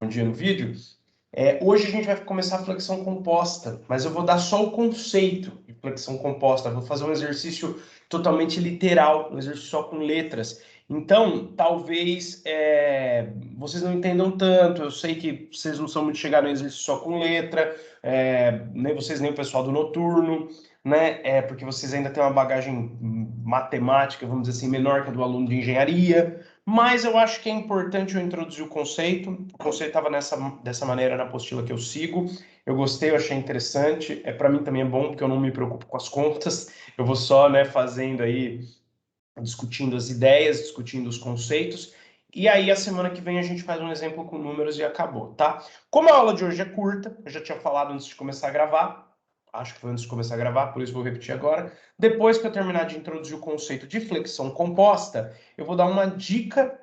um dia no vídeo. Hoje a gente vai começar a flexão composta, mas eu vou dar só o conceito de flexão composta. Eu vou fazer um exercício totalmente literal, um exercício só com letras. Então, talvez vocês não entendam tanto. Eu sei que vocês não são muito chegados no exercício só com letra, nem vocês nem o pessoal do noturno, né? Porque vocês ainda têm uma bagagem matemática, vamos dizer assim, menor que a do aluno de engenharia. Mas eu acho que é importante eu introduzir o conceito. O conceito estava dessa maneira na apostila que eu sigo. Eu gostei, eu achei interessante. Para mim também é bom, porque eu não me preocupo com as contas. Eu vou só, né, fazendo aí, discutindo as ideias, discutindo os conceitos. E aí, a semana que vem, a gente faz um exemplo com números e acabou, tá? Como a aula de hoje é curta, eu já tinha falado antes de começar a gravar, acho que foi antes de começar a gravar, por isso vou repetir agora. Depois que eu terminar de introduzir o conceito de flexão composta, eu vou dar uma dica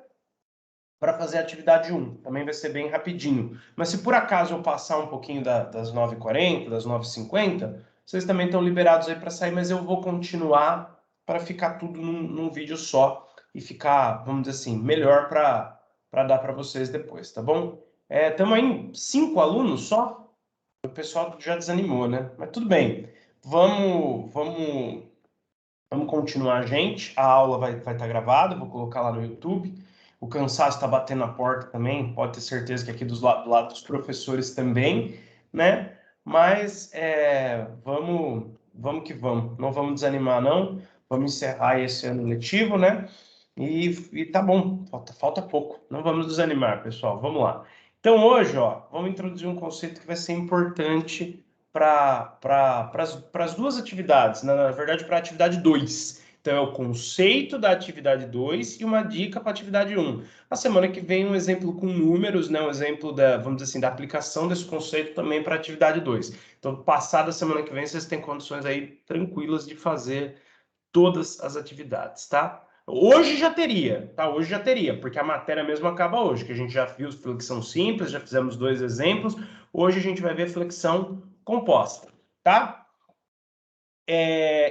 para fazer a atividade 1. Também vai ser bem rapidinho. Mas se por acaso eu passar um pouquinho das 9h40, das 9h50, vocês também estão liberados aí para sair, mas eu vou continuar para ficar tudo num vídeo só e ficar, vamos dizer assim, melhor para dar para vocês depois, tá bom? Estamos aí em 5 alunos só? O pessoal já desanimou, né? Mas tudo bem. Vamos continuar, gente. A aula vai estar gravada, vou colocar lá no YouTube. O cansaço está batendo na porta também, pode ter certeza que aqui do lado dos professores também, né? Mas vamos que vamos. Não vamos desanimar, não. Vamos encerrar esse ano letivo, né? E tá bom, falta pouco. Não vamos desanimar, pessoal. Vamos lá. Então, hoje, ó, vamos introduzir um conceito que vai ser importante para as duas atividades, na verdade, para a atividade 2. Então, é o conceito da atividade 2 e uma dica para a atividade 1. A semana que vem, um exemplo com números, né? Um exemplo vamos dizer assim, da aplicação desse conceito também para a atividade 2. Então, passada a semana que vem, vocês têm condições aí tranquilas de fazer todas as atividades, tá? Hoje já teria, tá? Hoje já teria, porque a matéria mesmo acaba hoje, que a gente já viu flexão simples, já fizemos 2 exemplos. Hoje a gente vai ver flexão composta, tá?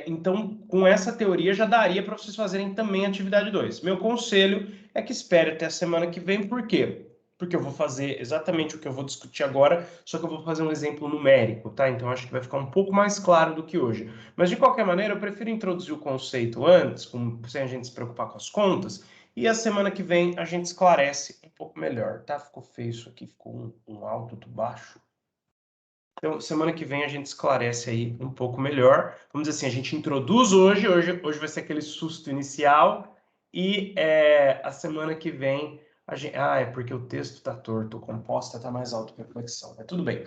Então, com essa teoria já daria para vocês fazerem também a atividade 2. Meu conselho é que espere até a semana que vem, por quê? Porque eu vou fazer exatamente o que eu vou discutir agora, só que eu vou fazer um exemplo numérico, tá? Então, acho que vai ficar um pouco mais claro do que hoje. Mas, de qualquer maneira, eu prefiro introduzir o conceito antes, sem a gente se preocupar com as contas, e a semana que vem a gente esclarece um pouco melhor, tá? Ficou feio isso aqui, ficou um alto, outro baixo. Então, semana que vem a gente esclarece aí um pouco melhor. Vamos dizer assim, a gente introduz hoje vai ser aquele susto inicial, e a semana que vem a gente... Ah, é porque o texto está torto, o composta está mais alto que a flexão, mas tudo bem.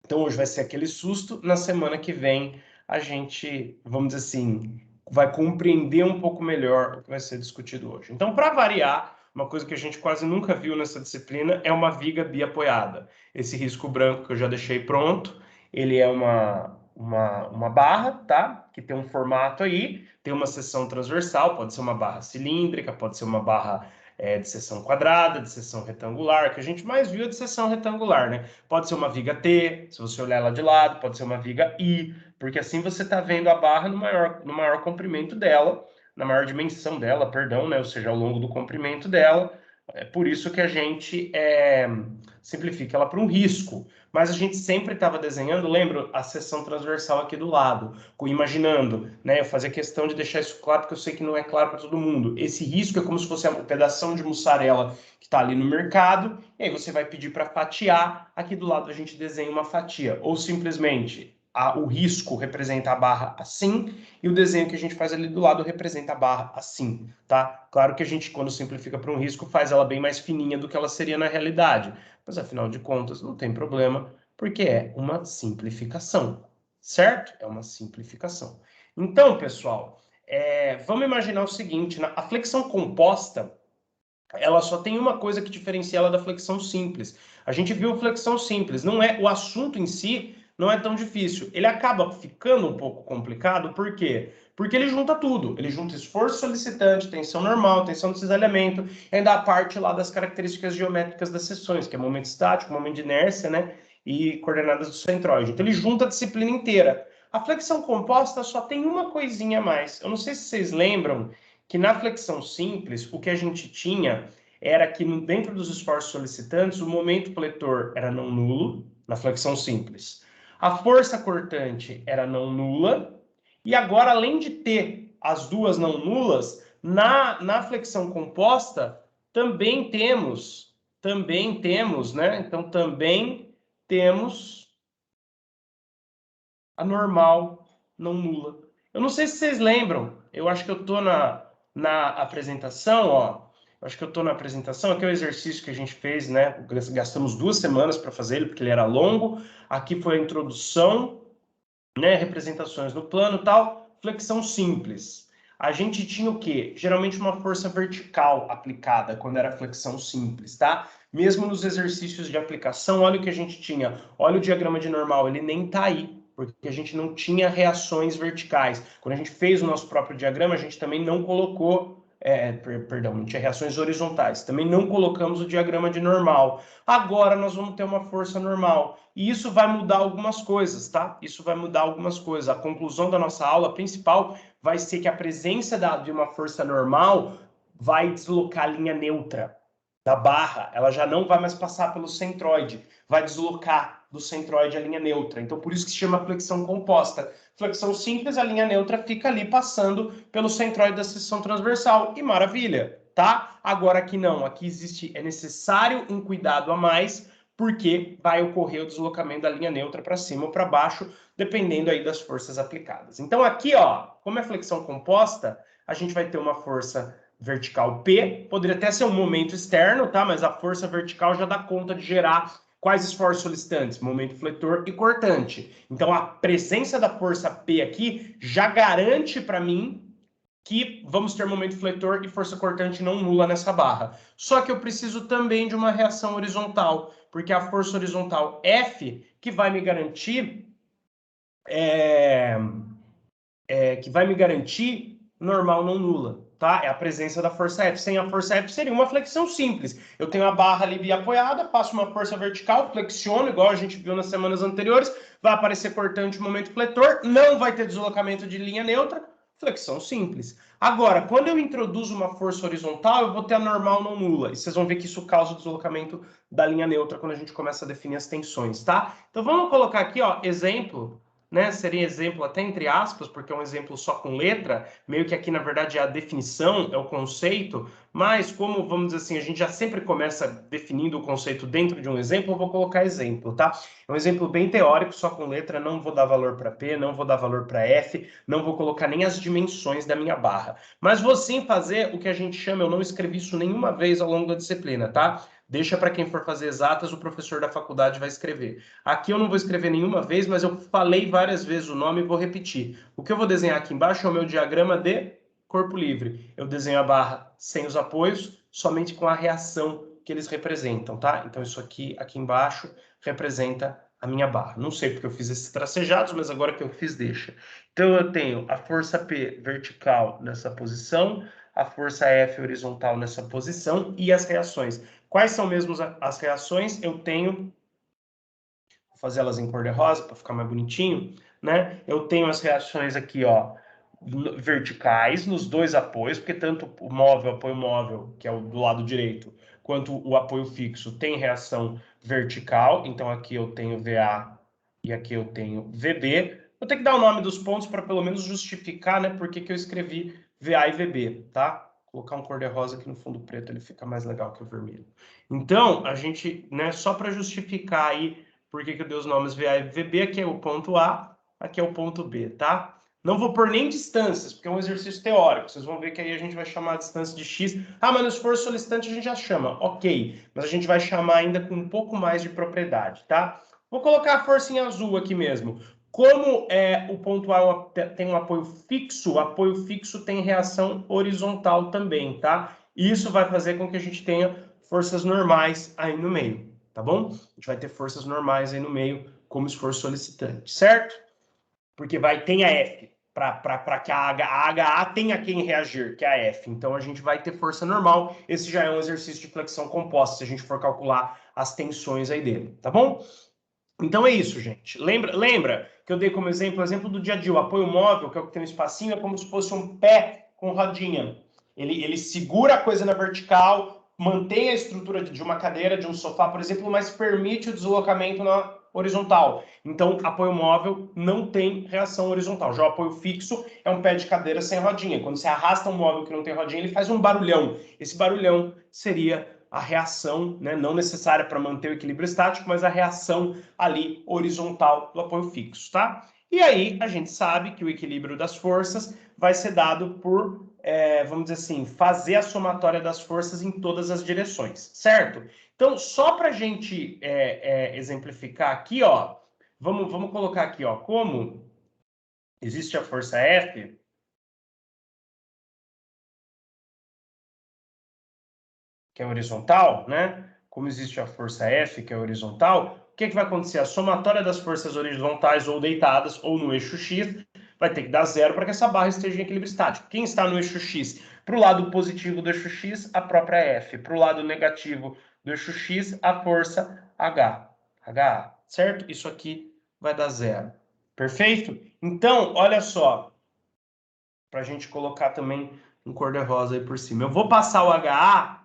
Então, hoje vai ser aquele susto, na semana que vem a gente, vamos dizer assim, vai compreender um pouco melhor o que vai ser discutido hoje. Então, para variar, uma coisa que a gente quase nunca viu nessa disciplina é uma viga biapoiada. Esse risco branco que eu já deixei pronto, ele é uma barra, tá? Que tem um formato aí, tem uma seção transversal, pode ser uma barra cilíndrica, pode ser uma barra de seção quadrada, de seção retangular, que a gente mais viu é de seção retangular, né? Pode ser uma viga T, se você olhar lá de lado, pode ser uma viga I, porque assim você está vendo a barra no maior comprimento dela, na maior dimensão dela, perdão, né? Ou seja, ao longo do comprimento dela. É por isso que a gente simplifica ela para um risco. Mas a gente sempre estava desenhando, lembra, a seção transversal aqui do lado, imaginando, né? Eu fazia questão de deixar isso claro, porque eu sei que não é claro para todo mundo. Esse risco é como se fosse um pedação de mussarela que está ali no mercado, e aí você vai pedir para fatiar, aqui do lado a gente desenha uma fatia, ou simplesmente o risco representa a barra assim, e o desenho que a gente faz ali do lado representa a barra assim, tá? Claro que a gente, quando simplifica para um risco, faz ela bem mais fininha do que ela seria na realidade, mas afinal de contas não tem problema, porque é uma simplificação, certo? É uma simplificação. Então, pessoal, vamos imaginar o seguinte, a flexão composta, ela só tem uma coisa que diferencia ela da flexão simples. A gente viu flexão simples, não é o assunto em si não é tão difícil. Ele acaba ficando um pouco complicado, por quê? Porque ele junta tudo. Ele junta esforço solicitante, tensão normal, tensão de cisalhamento, e ainda a parte lá das características geométricas das seções, que é momento estático, momento de inércia, né? E coordenadas do centroide. Então ele junta a disciplina inteira. A flexão composta só tem uma coisinha a mais. Eu não sei se vocês lembram que na flexão simples, o que a gente tinha era que dentro dos esforços solicitantes, o momento fletor era não nulo, na flexão simples. A força cortante era não nula, e agora, além de ter as duas não nulas, na flexão composta, também temos, né? Então, também temos a normal não nula. Eu não sei se vocês lembram, eu acho que eu estou na apresentação, ó. Eu acho que eu estou na apresentação, aqui é o exercício que a gente fez, né? Gastamos 2 semanas para fazer ele, porque ele era longo. Aqui foi a introdução, né? Representações no plano e tal. Flexão simples. A gente tinha o quê? Geralmente uma força vertical aplicada quando era flexão simples, tá? Mesmo nos exercícios de aplicação, olha o que a gente tinha. Olha o diagrama de normal, ele nem tá aí, porque a gente não tinha reações verticais. Quando a gente fez o nosso próprio diagrama, a gente também não colocou, perdão, não tinha reações horizontais. Também não colocamos o diagrama de normal. Agora nós vamos ter uma força normal. E isso vai mudar algumas coisas, tá? Isso vai mudar algumas coisas. A conclusão da nossa aula principal vai ser que a presença de uma força normal vai deslocar a linha neutra da barra. Ela já não vai mais passar pelo centroide, vai deslocar do centroide a linha neutra. Então, por isso que se chama flexão composta. Flexão simples, a linha neutra fica ali passando pelo centroide da seção transversal. E maravilha, tá? Agora aqui não, aqui é necessário um cuidado a mais, porque vai ocorrer o deslocamento da linha neutra para cima ou para baixo, dependendo aí das forças aplicadas. Então aqui, ó, como é flexão composta, a gente vai ter uma força vertical P, poderia até ser um momento externo, tá? Mas a força vertical já dá conta de gerar quais esforços solicitantes? Momento fletor e cortante. Então a presença da força P aqui já garante para mim que vamos ter momento fletor e força cortante não nula nessa barra. Só que eu preciso também de uma reação horizontal, porque é a força horizontal F que vai me garantir normal não nula, tá? É a presença da força F. Sem a força F seria uma flexão simples. Eu tenho a barra ali apoiada, passo uma força vertical, flexiono, igual a gente viu nas semanas anteriores, vai aparecer cortante, momento fletor, não vai ter deslocamento de linha neutra, flexão simples. Agora, quando eu introduzo uma força horizontal, eu vou ter a normal não nula. E vocês vão ver que isso causa o deslocamento da linha neutra quando a gente começa a definir as tensões, tá? Então vamos colocar aqui, ó, exemplo, né? Seria exemplo até entre aspas, porque é um exemplo só com letra, meio que aqui na verdade é a definição, é o conceito, mas como, vamos dizer assim, a gente já sempre começa definindo o conceito dentro de um exemplo, eu vou colocar exemplo, tá? É um exemplo bem teórico, só com letra, não vou dar valor para P, não vou dar valor para F, não vou colocar nem as dimensões da minha barra. Mas vou sim fazer o que a gente chama, eu não escrevi isso nenhuma vez ao longo da disciplina, tá? Deixa para quem for fazer exatas, o professor da faculdade vai escrever. Aqui eu não vou escrever nenhuma vez, mas eu falei várias vezes o nome e vou repetir. O que eu vou desenhar aqui embaixo é o meu diagrama de corpo livre. Eu desenho a barra sem os apoios, somente com a reação que eles representam, tá? Então isso aqui embaixo, representa a minha barra. Não sei porque eu fiz esses tracejados, mas agora que eu fiz, deixa. Então eu tenho a força P vertical nessa posição, a força F horizontal nessa posição e as reações. Quais são mesmo as reações? Eu tenho, vou fazer elas em cor de rosa para ficar mais bonitinho, né? Eu tenho as reações aqui, ó, verticais nos dois apoios, porque tanto o móvel, apoio móvel, que é o do lado direito, quanto o apoio fixo tem reação vertical. Então aqui eu tenho VA e aqui eu tenho VB. Vou ter que dar o nome dos pontos para pelo menos justificar, né, por que eu escrevi VA e VB, tá? Vou colocar um cor de rosa aqui no fundo preto, ele fica mais legal que o vermelho. Então, a gente, né, só para justificar aí por que eu dei os nomes VA e VB, aqui é o ponto A, aqui é o ponto B, tá? Não vou pôr nem distâncias, porque é um exercício teórico. Vocês vão ver que aí a gente vai chamar a distância de x. Ah, mas no esforço solicitante a gente já chama. Ok, mas a gente vai chamar ainda com um pouco mais de propriedade, tá? Vou colocar a força em azul aqui mesmo. Como o ponto A tem um apoio fixo, o apoio fixo tem reação horizontal também, tá? E isso vai fazer com que a gente tenha forças normais aí no meio, tá bom? A gente vai ter forças normais aí no meio como esforço solicitante, certo? Porque tem a F, para que a HA tenha quem reagir, que é a F. Então, a gente vai ter força normal. Esse já é um exercício de flexão composta, se a gente for calcular as tensões aí dele, tá bom? Então, é isso, gente. Lembra que eu dei como exemplo, o exemplo do dia a dia, o apoio móvel, que é o que tem um espacinho, é como se fosse um pé com rodinha. Ele segura a coisa na vertical, mantém a estrutura de uma cadeira, de um sofá, por exemplo, mas permite o deslocamento na horizontal. Então, apoio móvel não tem reação horizontal. Já o apoio fixo é um pé de cadeira sem rodinha. Quando você arrasta um móvel que não tem rodinha, ele faz um barulhão. Esse barulhão seria a reação, né, não necessária para manter o equilíbrio estático, mas a reação ali horizontal do apoio fixo, tá? E aí a gente sabe que o equilíbrio das forças vai ser dado por, vamos dizer assim, fazer a somatória das forças em todas as direções, certo? Então, só para a gente exemplificar aqui, ó, vamos colocar aqui, ó, como existe a força F, que é horizontal, né? Como existe a força F, que é horizontal, o que vai acontecer? A somatória das forças horizontais ou deitadas, ou no eixo X, vai ter que dar zero para que essa barra esteja em equilíbrio estático. Quem está no eixo X? Para o lado positivo do eixo X, a própria F. Para o lado negativo do eixo X, a força H. HA, certo? Isso aqui vai dar zero. Perfeito? Então, olha só, para a gente colocar também um cor-de-rosa aí por cima. Eu vou passar o HA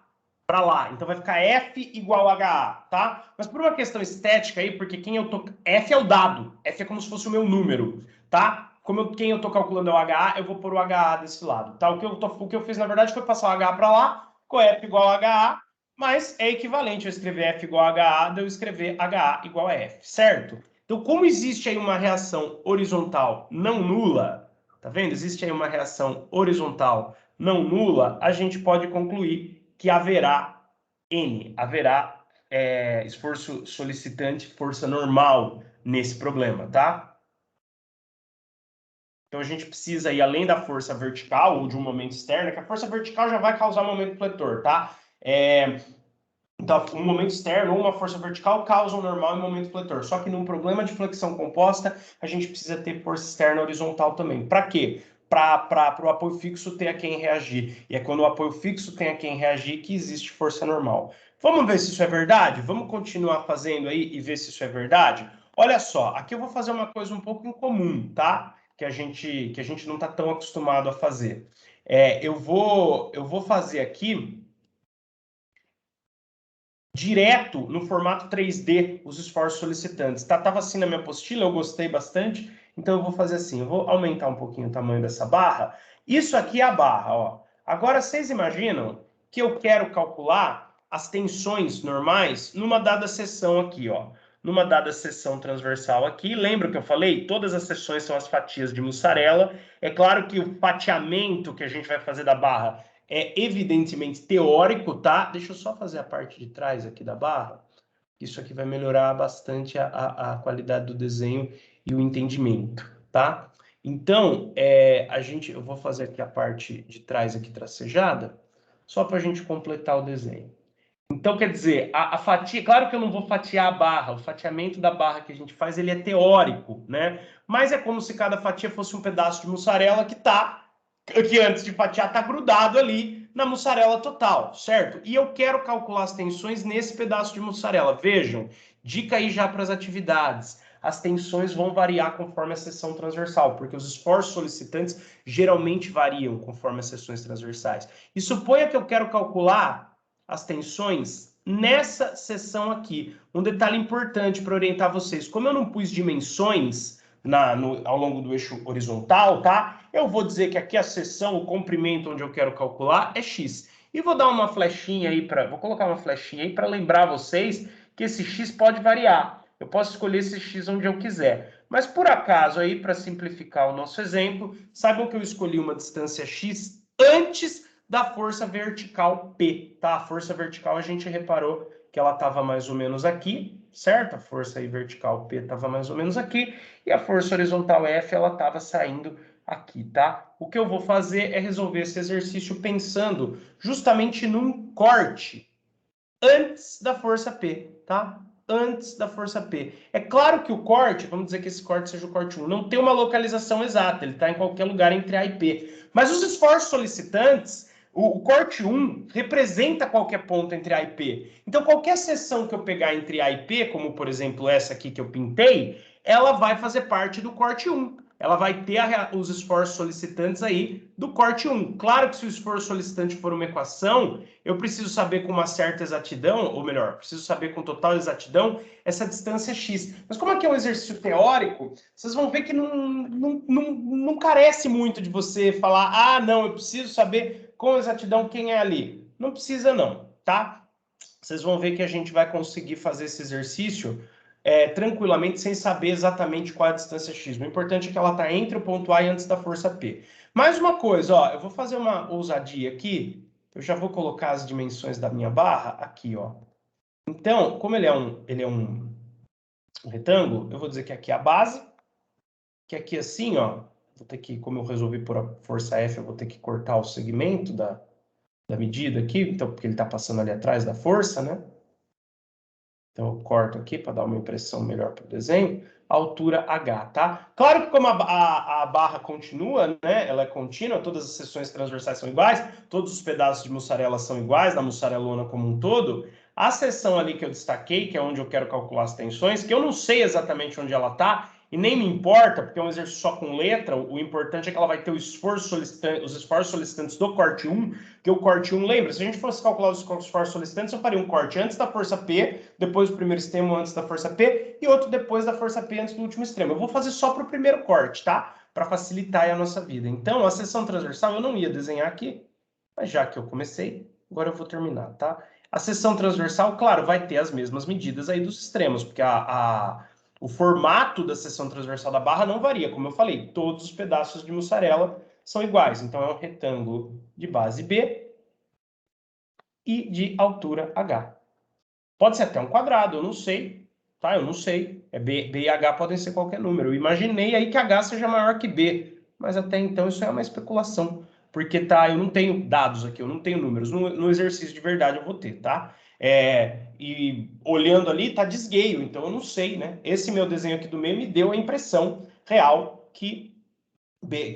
para lá. Então vai ficar F igual HA, tá? Mas por uma questão estética aí, porque quem eu tô... F é o dado. F é como se fosse o meu número, tá? Quem eu tô calculando é o HA, eu vou pôr o HA desse lado, tá? O que eu fiz, na verdade, foi passar o HA para lá, com F igual a HA, mas é equivalente eu escrever F igual a HA, de eu escrever HA igual a F, certo? Então, como existe aí uma reação horizontal não nula, tá vendo? Existe aí uma reação horizontal não nula, a gente pode concluir que haverá esforço solicitante, força normal nesse problema, tá? Então a gente precisa ir além da força vertical ou de um momento externo, que a força vertical já vai causar momento fletor, tá? Então, um momento externo ou uma força vertical causam normal e momento fletor. Só que num problema de flexão composta, a gente precisa ter força externa horizontal também. Para quê? Para o apoio fixo ter a quem reagir. E é quando o apoio fixo tem a quem reagir que existe força normal. Vamos ver se isso é verdade? Vamos continuar fazendo aí e ver se isso é verdade? Olha só, aqui eu vou fazer uma coisa um pouco incomum, tá? Que a gente não está tão acostumado a fazer. Eu vou fazer aqui direto no formato 3D os esforços solicitantes. Tava assim na minha apostila, eu gostei bastante, então eu vou fazer assim, eu vou aumentar um pouquinho o tamanho dessa barra. Isso aqui é a barra, ó. Agora, vocês imaginam que eu quero calcular as tensões normais numa dada seção aqui, ó. Numa dada seção transversal aqui. Lembra que eu falei? Todas as seções são as fatias de mussarela. É claro que o fatiamento que a gente vai fazer da barra é evidentemente teórico, tá? Deixa eu só fazer a parte de trás aqui da barra. Isso aqui vai melhorar bastante a qualidade do desenho e o entendimento, tá? Então, eu vou fazer aqui a parte de trás aqui tracejada, só para a gente completar o desenho. Então, quer dizer, a fatia, claro que eu não vou fatiar a barra, o fatiamento da barra que a gente faz, ele é teórico, né? Mas é como se cada fatia fosse um pedaço de mussarela que antes de fatiar está grudado ali na mussarela total, certo? E eu quero calcular as tensões nesse pedaço de mussarela. Vejam, dica aí já para as atividades. As tensões vão variar conforme a seção transversal, porque os esforços solicitantes geralmente variam conforme as seções transversais. E suponha que eu quero calcular as tensões nessa seção aqui. Um detalhe importante para orientar vocês, como eu não pus dimensões ao longo do eixo horizontal, tá? Eu vou dizer que aqui a seção, o comprimento onde eu quero calcular é x. E vou dar uma flechinha aí vou colocar uma flechinha aí para lembrar vocês que esse x pode variar. Eu posso escolher esse x onde eu quiser. Mas por acaso aí, para simplificar o nosso exemplo, saibam que eu escolhi uma distância x antes da força vertical P, tá? A força vertical a gente reparou que ela estava mais ou menos aqui, certo? A força aí vertical P estava mais ou menos aqui, e a força horizontal F, ela estava saindo aqui, tá? O que eu vou fazer é resolver esse exercício pensando justamente num corte antes da força P, tá? Antes da força P. É claro que o corte, vamos dizer que esse corte seja o corte 1, não tem uma localização exata, ele está em qualquer lugar entre A e P. Mas os esforços solicitantes, o corte 1 representa qualquer ponto entre A e P. Então, qualquer seção que eu pegar entre A e P, como por exemplo essa aqui que eu pintei, ela vai fazer parte do corte 1. ela vai ter os esforços solicitantes aí do corte 1. Claro que se o esforço solicitante for uma equação, eu preciso saber com uma certa exatidão, ou melhor, preciso saber com total exatidão essa distância x. Mas como aqui é um exercício teórico, vocês vão ver que não carece muito de você falar, ah, não, eu preciso saber com exatidão quem é ali. Não precisa não, tá? Vocês vão ver que a gente vai conseguir fazer esse exercício tranquilamente, sem saber exatamente qual é a distância x. O importante é que ela está entre o ponto A e antes da força P. Mais uma coisa, ó, eu vou fazer uma ousadia aqui, eu já vou colocar as dimensões da minha barra aqui, ó. Então, como ele é um retângulo, eu vou dizer que aqui é a base, que aqui assim, ó, vou ter que, como eu resolvi por a força F, eu vou ter que cortar o segmento da medida aqui, então, porque ele está passando ali atrás da força, né? Então, eu corto aqui para dar uma impressão melhor para o desenho. Altura H, tá? Claro que como a barra continua, né? Ela é contínua, todas as seções transversais são iguais, todos os pedaços de mussarela são iguais, na mussarelona como um todo. A seção ali que eu destaquei, que é onde eu quero calcular as tensões, que eu não sei exatamente onde ela está, e nem me importa, porque é um exercício só com letra, o importante é que ela vai ter os esforços solicitantes do corte 1, que o corte 1, lembra, se a gente fosse calcular os esforços solicitantes, eu faria um corte antes da força P, depois do primeiro extremo antes da força P, e outro depois da força P antes do último extremo. Eu vou fazer só para o primeiro corte, tá? Para facilitar a nossa vida. Então, a seção transversal eu não ia desenhar aqui, mas já que eu comecei, agora eu vou terminar, tá? A seção transversal, claro, vai ter as mesmas medidas aí dos extremos, porque o formato da seção transversal da barra não varia, como eu falei, todos os pedaços de mussarela são iguais. Então, é um retângulo de base B e de altura H. Pode ser até um quadrado, eu não sei, tá? Eu não sei. B e H podem ser qualquer número. Eu imaginei aí que H seja maior que B, mas até então isso é uma especulação, porque tá, eu não tenho dados aqui, eu não tenho números. No exercício de verdade eu vou ter, tá? E olhando ali, tá desgueio, então eu não sei, né? Esse meu desenho aqui do meio me deu a impressão real que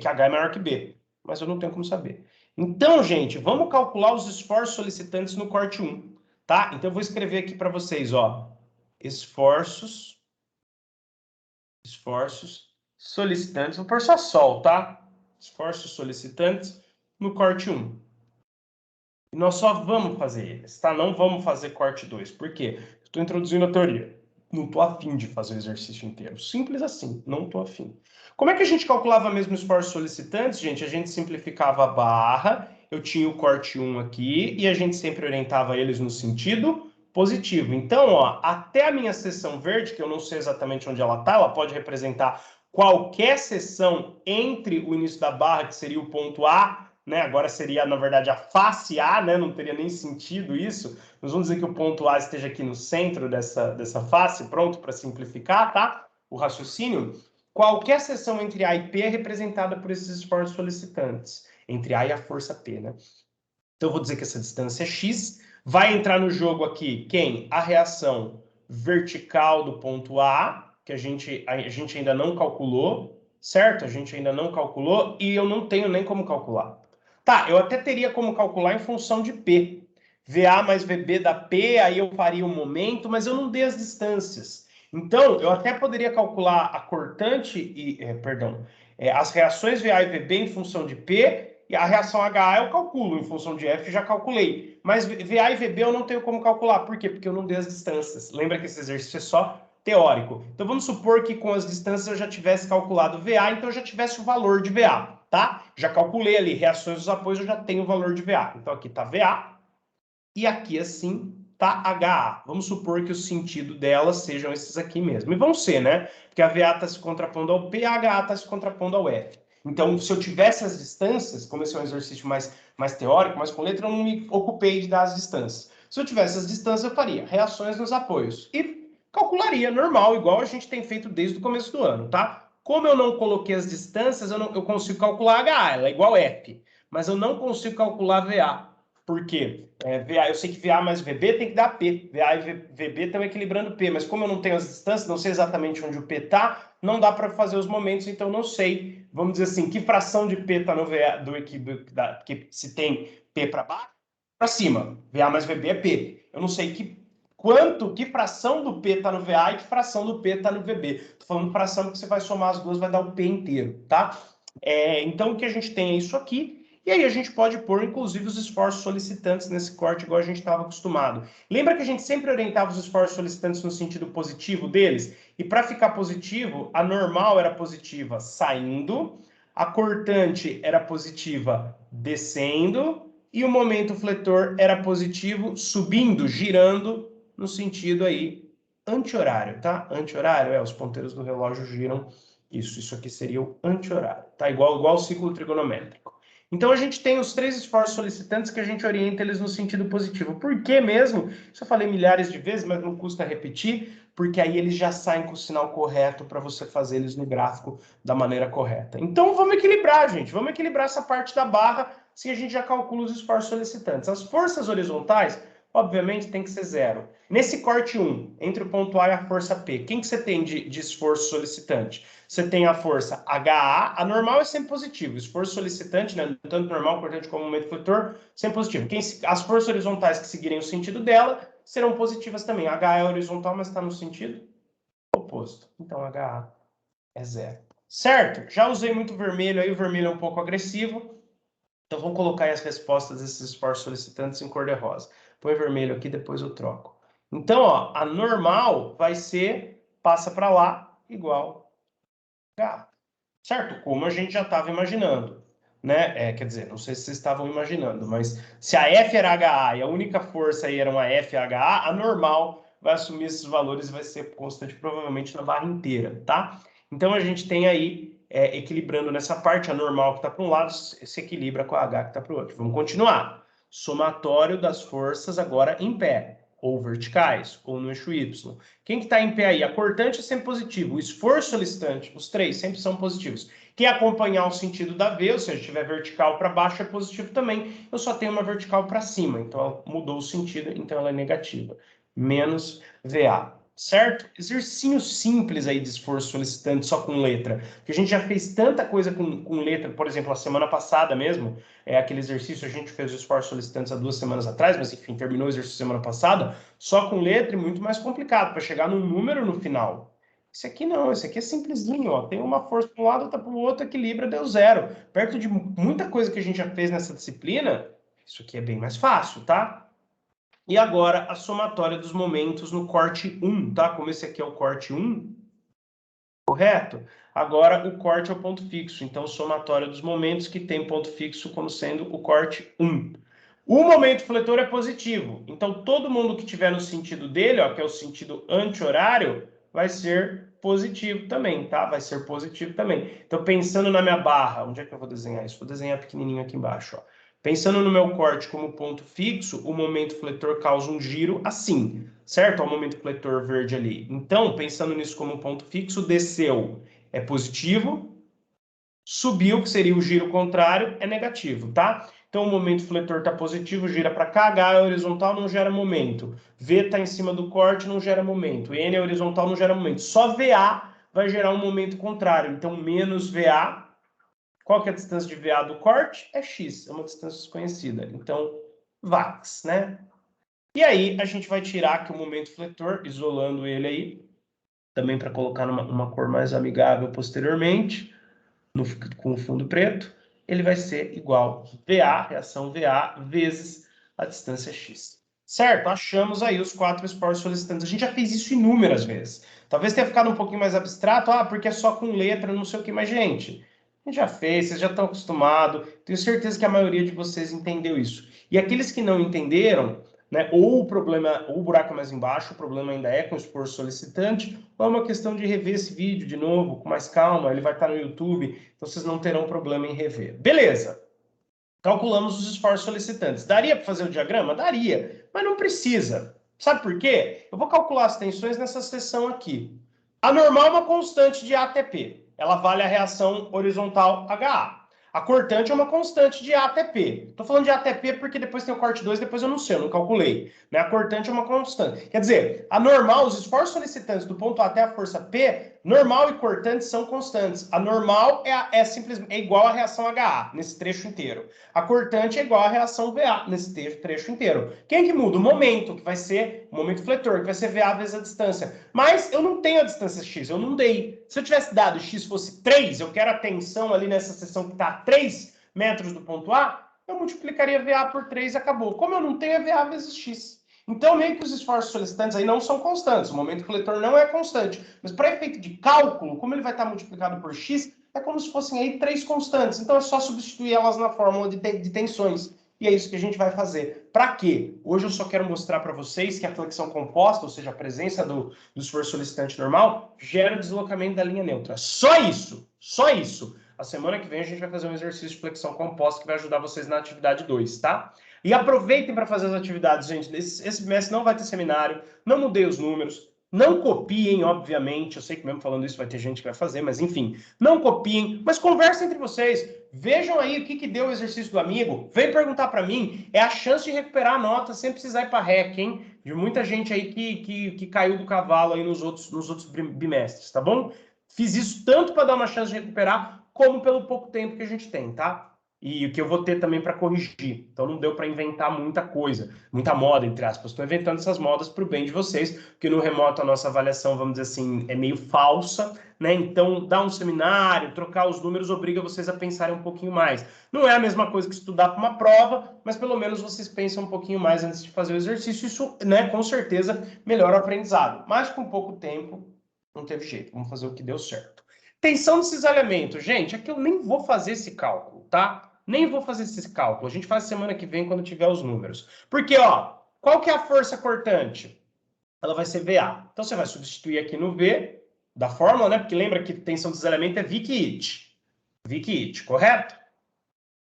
H é maior que B, mas eu não tenho como saber. Então, gente, vamos calcular os esforços solicitantes no corte 1, tá? Então, eu vou escrever aqui para vocês, ó, esforços solicitantes, vou pôr só sol, tá? Esforços solicitantes no corte 1. E nós só vamos fazer eles, tá? Não vamos fazer corte 2. Por quê? Estou introduzindo a teoria. Não estou afim de fazer o exercício inteiro. Simples assim, não estou afim. Como é que a gente calculava mesmo esforços solicitantes, gente? A gente simplificava a barra, eu tinha o corte 1 aqui, e a gente sempre orientava eles no sentido positivo. Então, ó, até a minha seção verde, que eu não sei exatamente onde ela está, ela pode representar qualquer seção entre o início da barra, que seria o ponto A, né? Agora seria, na verdade, a face A, né? Não teria nem sentido isso. Nós vamos dizer que o ponto A esteja aqui no centro dessa face, pronto para simplificar, tá? O raciocínio. Qualquer seção entre A e P é representada por esses esforços solicitantes, entre A e a força P, né? Então, eu vou dizer que essa distância é X. Vai entrar no jogo aqui quem? A reação vertical do ponto A, que a gente ainda não calculou, certo? A gente ainda não calculou e eu não tenho nem como calcular. Tá, eu até teria como calcular em função de P. VA mais VB dá P, aí eu faria o momento, mas eu não dei as distâncias. Então, eu até poderia calcular a cortante e, as reações VA e VB em função de P, e a reação HA eu calculo, em função de F já calculei. Mas VA e VB eu não tenho como calcular. Por quê? Porque eu não dei as distâncias. Lembra que esse exercício é só teórico. Então, vamos supor que com as distâncias eu já tivesse calculado VA, então eu já tivesse o valor de VA, tá? Já calculei ali, reações dos apoios, eu já tenho o valor de VA. Então, aqui está VA, e aqui, assim, tá HA. Vamos supor que o sentido delas sejam esses aqui mesmo. E vão ser, né? Porque a VA está se contrapondo ao P, a HA está se contrapondo ao F. Então, se eu tivesse as distâncias, como esse é um exercício mais teórico, mais com letra, eu não me ocupei de dar as distâncias. Se eu tivesse as distâncias, eu faria reações nos apoios. E calcularia normal, igual a gente tem feito desde o começo do ano, tá? Como eu não coloquei as distâncias, eu consigo calcular HA, ela é igual a F. Mas eu não consigo calcular VA. Por quê? VA, eu sei que VA mais VB tem que dar P. VA e VB estão equilibrando P, mas como eu não tenho as distâncias, não sei exatamente onde o P está, não dá para fazer os momentos, então não sei, vamos dizer assim, que fração de P está no VA do equilíbrio, porque se tem P para baixo, para cima. VA mais VB é P. Eu não sei que que fração do P está no VA e que fração do P está no VB. Estou falando fração porque você vai somar as duas, vai dar o P inteiro, tá? Então, o que a gente tem é isso aqui. E aí a gente pode pôr, inclusive, os esforços solicitantes nesse corte, igual a gente estava acostumado. Lembra que a gente sempre orientava os esforços solicitantes no sentido positivo deles? E para ficar positivo, a normal era positiva saindo, a cortante era positiva descendo, e o momento fletor era positivo subindo, girando, no sentido aí anti-horário, tá? Anti-horário, os ponteiros do relógio giram. Isso aqui seria o anti-horário, tá? Igual o ciclo trigonométrico. Então, a gente tem os 3 esforços solicitantes que a gente orienta eles no sentido positivo. Por que mesmo? Isso eu falei milhares de vezes, mas não custa repetir, porque aí eles já saem com o sinal correto para você fazer eles no gráfico da maneira correta. Então, vamos equilibrar, gente. Vamos equilibrar essa parte da barra, se a gente já calcula os esforços solicitantes. As forças horizontais, obviamente, tem que ser 0. Nesse corte 1, entre o ponto A e a força P, quem que você tem de esforço solicitante? Você tem a força HA, a normal é sempre positivo. Esforço solicitante, né, tanto normal, cortante como momento fletor, sempre positivo. As forças horizontais que seguirem o sentido dela serão positivas também. HA é horizontal, mas está no sentido oposto. Então, HA é 0. Certo? Já usei muito vermelho aí, o vermelho é um pouco agressivo. Então, vamos colocar aí as respostas desses esforços solicitantes em cor de rosa. Põe vermelho aqui, depois eu troco. Então, ó, a normal vai ser, passa para lá, igual H. Certo? Como a gente já estava imaginando. Né? Quer dizer, não sei se vocês estavam imaginando, mas se a F era HA e a única força aí era uma FHA, a normal vai assumir esses valores e vai ser constante provavelmente na barra inteira, tá? Então, a gente tem aí, equilibrando nessa parte, a normal que está para um lado se equilibra com a H que está para o outro. Vamos continuar. Somatório das forças agora em pé, ou verticais, ou no eixo Y. Quem que está em pé aí? A cortante é sempre positivo, o esforço solicitante, os 3 sempre são positivos. Quem acompanhar o sentido da V, ou seja, tiver vertical para baixo, é positivo também. Eu só tenho uma vertical para cima, então ela mudou o sentido, então ela é negativa. Menos VA. Certo? Exercício simples aí de esforço solicitante só com letra. Porque a gente já fez tanta coisa com letra, por exemplo, a semana passada mesmo, aquele exercício, a gente fez os esforços solicitantes há 2 semanas atrás, mas enfim, terminou o exercício semana passada, só com letra e muito mais complicado, para chegar num número no final. Esse aqui não, esse aqui é simplesinho, ó. Tem uma força para um lado, outra para o outro, equilibra, deu 0. Perto de muita coisa que a gente já fez nessa disciplina, isso aqui é bem mais fácil, tá? E agora a somatória dos momentos no corte 1, tá? Como esse aqui é o corte 1, correto? Agora o corte é o ponto fixo, então somatória dos momentos que tem ponto fixo como sendo o corte 1. O momento fletor é positivo, então todo mundo que tiver no sentido dele, ó, que é o sentido anti-horário, vai ser positivo também, tá? Vai ser positivo também. Então, pensando na minha barra, onde é que eu vou desenhar isso? Vou desenhar pequenininho aqui embaixo, ó. Pensando no meu corte como ponto fixo, o momento fletor causa um giro assim, certo? Ó, o momento fletor verde ali. Então, pensando nisso como ponto fixo, desceu é positivo, subiu, que seria o giro contrário, é negativo, tá? Então, o momento fletor está positivo, gira para cá, H é horizontal, não gera momento. V está em cima do corte, não gera momento. N é horizontal, não gera momento. Só VA vai gerar um momento contrário. Então, menos VA. Qual que é a distância de VA do corte? É X, é uma distância desconhecida. Então, VAX, né? E aí, a gente vai tirar aqui o momento fletor, isolando ele aí, também para colocar numa cor mais amigável posteriormente, com o fundo preto, ele vai ser igual VA, reação VA, vezes a distância X. Certo? Achamos aí os 4 esforços solicitantes. A gente já fez isso inúmeras vezes. Talvez tenha ficado um pouquinho mais abstrato, porque é só com letra, não sei o que, mas, gente, a gente já fez, vocês já estão acostumados. Tenho certeza que a maioria de vocês entendeu isso. E aqueles que não entenderam, né, ou o buraco é mais embaixo, o problema ainda é com o esforço solicitante, ou é uma questão de rever esse vídeo de novo, com mais calma, ele vai estar no YouTube, então vocês não terão problema em rever. Beleza. Calculamos os esforços solicitantes. Daria para fazer o diagrama? Daria, mas não precisa. Sabe por quê? Eu vou calcular as tensões nessa seção aqui. A normal é uma constante de ATP. Ela vale a reação horizontal HA. A cortante é uma constante de ATP. Estou falando de ATP porque depois tem o corte 2, depois eu não sei, eu não calculei. Né? A cortante é uma constante. Quer dizer, a normal, os esforços solicitantes do ponto A até a força P, normal e cortante são constantes. A normal é igual à reação HA nesse trecho inteiro. A cortante é igual à reação VA nesse trecho inteiro. Quem que muda? O momento, que vai ser o momento fletor, que vai ser VA vezes a distância. Mas eu não tenho a distância x, eu não dei. Se eu tivesse dado x fosse 3, eu quero a tensão ali nessa seção que está a 3 metros do ponto A, eu multiplicaria VA por 3 e acabou. Como eu não tenho, é VA vezes x. Então, meio que os esforços solicitantes aí não são constantes. O momento coletor não é constante. Mas para efeito de cálculo, como ele vai estar multiplicado por x, é como se fossem aí 3 constantes. Então, é só substituir elas na fórmula de tensões. E é isso que a gente vai fazer. Para quê? Hoje eu só quero mostrar para vocês que a flexão composta, ou seja, a presença do esforço solicitante normal, gera o deslocamento da linha neutra. Só isso. Só isso. A semana que vem a gente vai fazer um exercício de flexão composta que vai ajudar vocês na atividade 2, tá? E aproveitem para fazer as atividades, gente. Esse bimestre não vai ter seminário, não mudei os números, não copiem, obviamente. Eu sei que mesmo falando isso vai ter gente que vai fazer, mas enfim, não copiem, mas conversem entre vocês. Vejam aí o que deu o exercício do amigo. Vem perguntar para mim. É a chance de recuperar a nota sem precisar ir para REC, hein? De muita gente aí que caiu do cavalo aí nos outros bimestres, tá bom? Fiz isso tanto para dar uma chance de recuperar, como pelo pouco tempo que a gente tem, tá? E o que eu vou ter também para corrigir. Então não deu para inventar muita coisa, muita moda, entre aspas. Estou inventando essas modas para o bem de vocês, porque no remoto a nossa avaliação, vamos dizer assim, é meio falsa, né? Então dar um seminário, trocar os números, obriga vocês a pensarem um pouquinho mais. Não é a mesma coisa que estudar para uma prova, mas pelo menos vocês pensam um pouquinho mais antes de fazer o exercício. Isso, né, com certeza, melhora o aprendizado. Mas com pouco tempo, não teve jeito. Vamos fazer o que deu certo. Tensão de cisalhamento. Gente, aqui eu nem vou fazer esse cálculo, tá? Nem vou fazer esse cálculo. A gente faz semana que vem quando tiver os números. Porque, ó, qual que é a força cortante? Ela vai ser VA. Então, você vai substituir aqui no V da fórmula, né? Porque lembra que tensão de cisalhamento é Vick-It. Vick-It, correto?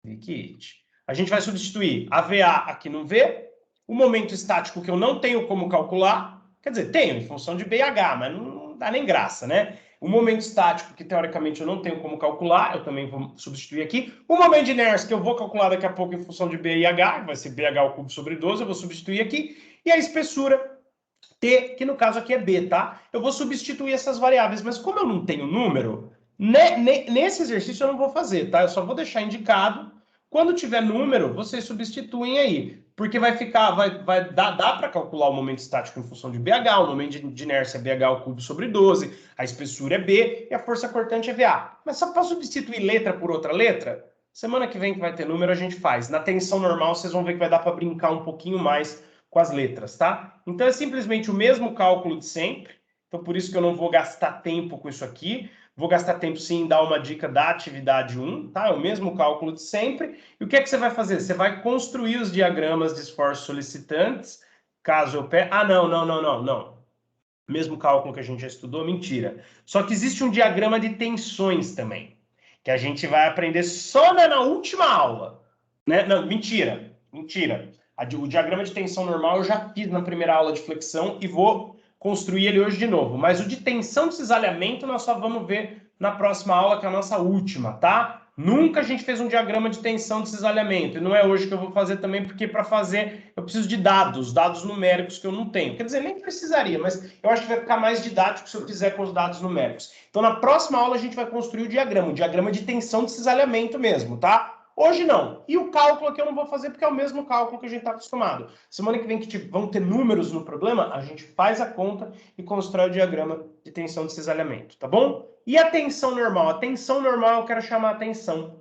Vick-It. A gente vai substituir a VA aqui no V. O momento estático que eu não tenho como calcular. Quer dizer, tenho em função de B e H, mas não dá nem graça, né? O momento estático, que teoricamente eu não tenho como calcular, eu também vou substituir aqui. O momento de inércia, que eu vou calcular daqui a pouco em função de B e H, vai ser BH ao cubo sobre 12, eu vou substituir aqui. E a espessura, T, que no caso aqui é B, tá? Eu vou substituir essas variáveis, mas como eu não tenho número, nesse exercício eu não vou fazer, tá? Eu só vou deixar indicado. Quando tiver número, vocês substituem aí. Porque vai dar para calcular o momento estático em função de BH, o momento de inércia é BH ao cubo sobre 12, a espessura é B e a força cortante é VA. Mas só para substituir letra por outra letra, semana que vem que vai ter número a gente faz. Na tensão normal vocês vão ver que vai dar para brincar um pouquinho mais com as letras, tá? Então é simplesmente o mesmo cálculo de sempre. Então por isso que eu não vou gastar tempo com isso aqui. Vou gastar tempo sim em dar uma dica da atividade 1, tá? É o mesmo cálculo de sempre. E o que é que você vai fazer? Você vai construir os diagramas de esforços solicitantes, caso eu pegue... Ah, não. Mesmo cálculo que a gente já estudou, mentira. Só que existe um diagrama de tensões também, que a gente vai aprender só na última aula. Né? Não, mentira. O diagrama de tensão normal eu já fiz na primeira aula de flexão e vou construir ele hoje de novo. Mas o de tensão de cisalhamento nós só vamos ver na próxima aula, que é a nossa última, tá? Nunca a gente fez um diagrama de tensão de cisalhamento. E não é hoje que eu vou fazer também, porque para fazer eu preciso de dados numéricos que eu não tenho. Quer dizer, nem precisaria, mas eu acho que vai ficar mais didático se eu fizer com os dados numéricos. Então, na próxima aula a gente vai construir o diagrama de tensão de cisalhamento mesmo, tá? Hoje não. E o cálculo aqui eu não vou fazer porque é o mesmo cálculo que a gente está acostumado. Semana que vem que vão ter números no problema, a gente faz a conta e constrói o diagrama de tensão de cisalhamento, tá bom? E a tensão normal? A tensão normal eu quero chamar a atenção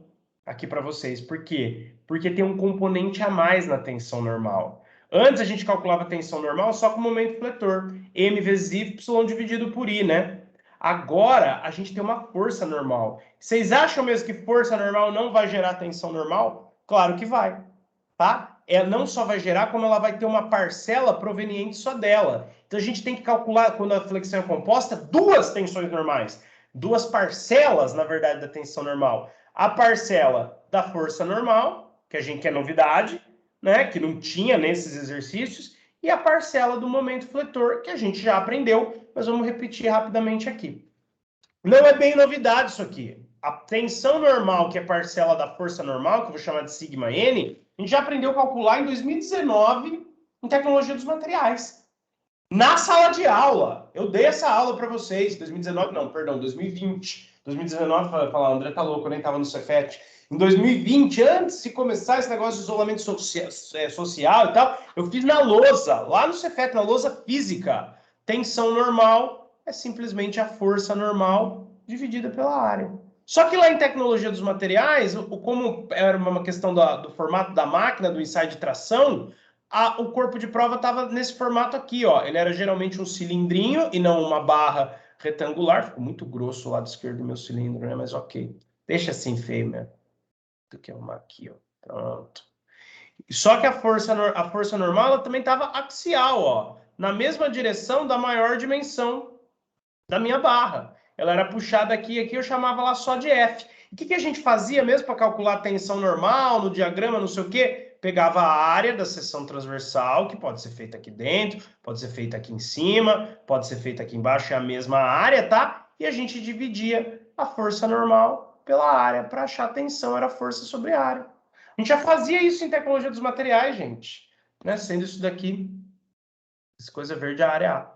aqui para vocês. Por quê? Porque tem um componente a mais na tensão normal. Antes a gente calculava a tensão normal só com o momento fletor. M vezes Y dividido por I, né? Agora, a gente tem uma força normal. Vocês acham mesmo que força normal não vai gerar tensão normal? Claro que vai, tá? Ela não só vai gerar, como ela vai ter uma parcela proveniente só dela. Então, a gente tem que calcular, quando a flexão é composta, duas tensões normais. Duas parcelas, na verdade, da tensão normal. A parcela da força normal, que a gente quer novidade, né? Que não tinha nesses exercícios, e a parcela do momento fletor, que a gente já aprendeu, mas vamos repetir rapidamente aqui. Não é bem novidade isso aqui. A tensão normal, que é parcela da força normal, que eu vou chamar de sigma n, a gente já aprendeu a calcular em 2019 em tecnologia dos materiais. Na sala de aula. Eu dei essa aula para vocês. 2019, não, perdão, 2020. 2019, falar, o André tá louco, eu nem tava no Cefet. Em 2020, antes de começar esse negócio de isolamento social e tal, eu fiz na lousa, lá no Cefet, na lousa física. Tensão normal é simplesmente a força normal dividida pela área. Só que lá em tecnologia dos materiais, como era uma questão do formato da máquina, do ensaio de tração, o corpo de prova estava nesse formato aqui, ó. Ele era geralmente um cilindrinho e não uma barra retangular. Ficou muito grosso o lado esquerdo do meu cilindro, né? Mas ok. Deixa assim feio mesmo. Tem que arrumar aqui, ó. Pronto. Só que a força normal ela também estava axial, ó. Na mesma direção da maior dimensão da minha barra. Ela era puxada aqui, aqui eu chamava lá só de F. O que a gente fazia mesmo para calcular a tensão normal no diagrama, não sei o quê? Pegava a área da seção transversal, que pode ser feita aqui dentro, pode ser feita aqui em cima, pode ser feita aqui embaixo, é a mesma área, tá? E a gente dividia a força normal pela área, para achar a tensão, era força sobre área. A gente já fazia isso em tecnologia dos materiais, gente. Né? Sendo isso daqui, essa coisa verde, a área A.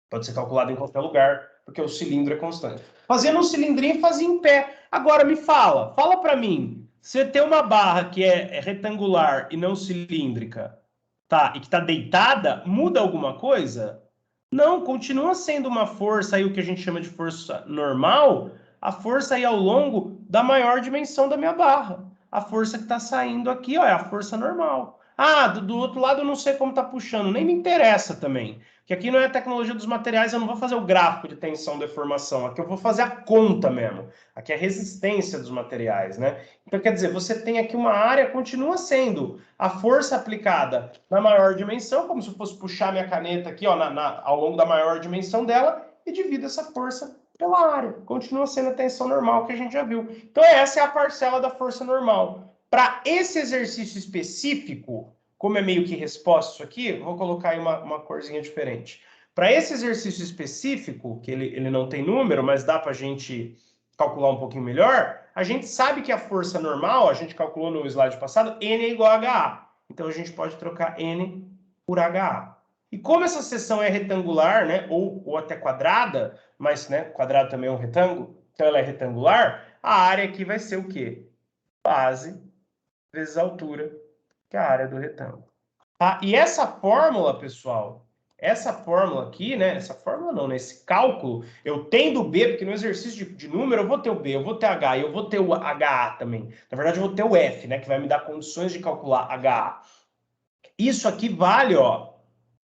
Pode ser calculado em qualquer lugar, porque o cilindro é constante. Fazia no cilindrinho e fazia em pé. Agora me fala para mim, você tem uma barra que é retangular e não cilíndrica, tá? E que está deitada, muda alguma coisa? Não, continua sendo uma força aí, o que a gente chama de força normal, a força aí ao longo da maior dimensão da minha barra. A força que está saindo aqui, ó, é a força normal. Ah, do outro lado eu não sei como está puxando, nem me interessa também. Que aqui não é a tecnologia dos materiais, eu não vou fazer o gráfico de tensão e deformação, aqui eu vou fazer a conta mesmo. Aqui é a resistência dos materiais, né? Então, quer dizer, você tem aqui uma área, continua sendo a força aplicada na maior dimensão, como se eu fosse puxar minha caneta aqui, ó, ao longo da maior dimensão dela, e divido essa força pela área. Continua sendo a tensão normal que a gente já viu. Então, essa é a parcela da força normal. Para esse exercício específico, como é meio que resposta isso aqui, vou colocar aí uma corzinha diferente. Para esse exercício específico, que ele não tem número, mas dá para a gente calcular um pouquinho melhor, a gente sabe que a força normal, a gente calculou no slide passado, N é igual a HA. Então, a gente pode trocar N por HA. E como essa seção é retangular, né, ou até quadrada, mas né, quadrado também é um retângulo, então ela é retangular, a área aqui vai ser o quê? Base vezes a altura, que é a área do retângulo. Tá? E essa fórmula, pessoal, essa fórmula aqui, né? Essa fórmula não, né? Esse cálculo, eu tendo o B, porque no exercício de número eu vou ter o B, eu vou ter H e eu vou ter o HA também. Na verdade, eu vou ter o F, né? Que vai me dar condições de calcular HA. Isso aqui vale, ó,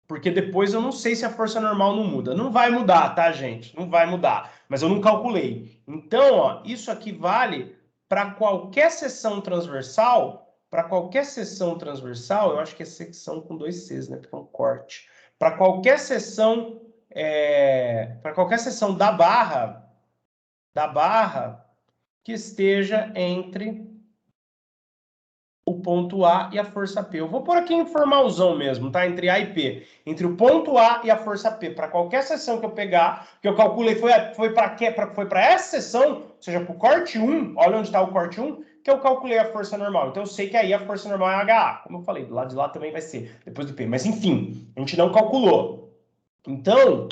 porque depois eu não sei se a força normal não muda. Não vai mudar, tá, gente? Não vai mudar. Mas eu não calculei. Então, ó, isso aqui vale para qualquer seção transversal. Para qualquer seção transversal, eu acho que é secção com 2 Cs, né? Porque é um corte. Para qualquer seção, para qualquer seção da barra que esteja entre o ponto A e a força P. Eu vou pôr aqui em formalzão mesmo, tá? Entre A e P. Entre o ponto A e a força P. Para qualquer seção que eu pegar, que eu calculei, foi para quê? Foi para essa seção, ou seja, para o corte 1, olha onde está o corte 1, que eu calculei a força normal. Então eu sei que aí a força normal é HA. Como eu falei, do lado de lá também vai ser, depois do P. Mas enfim, a gente não calculou. Então,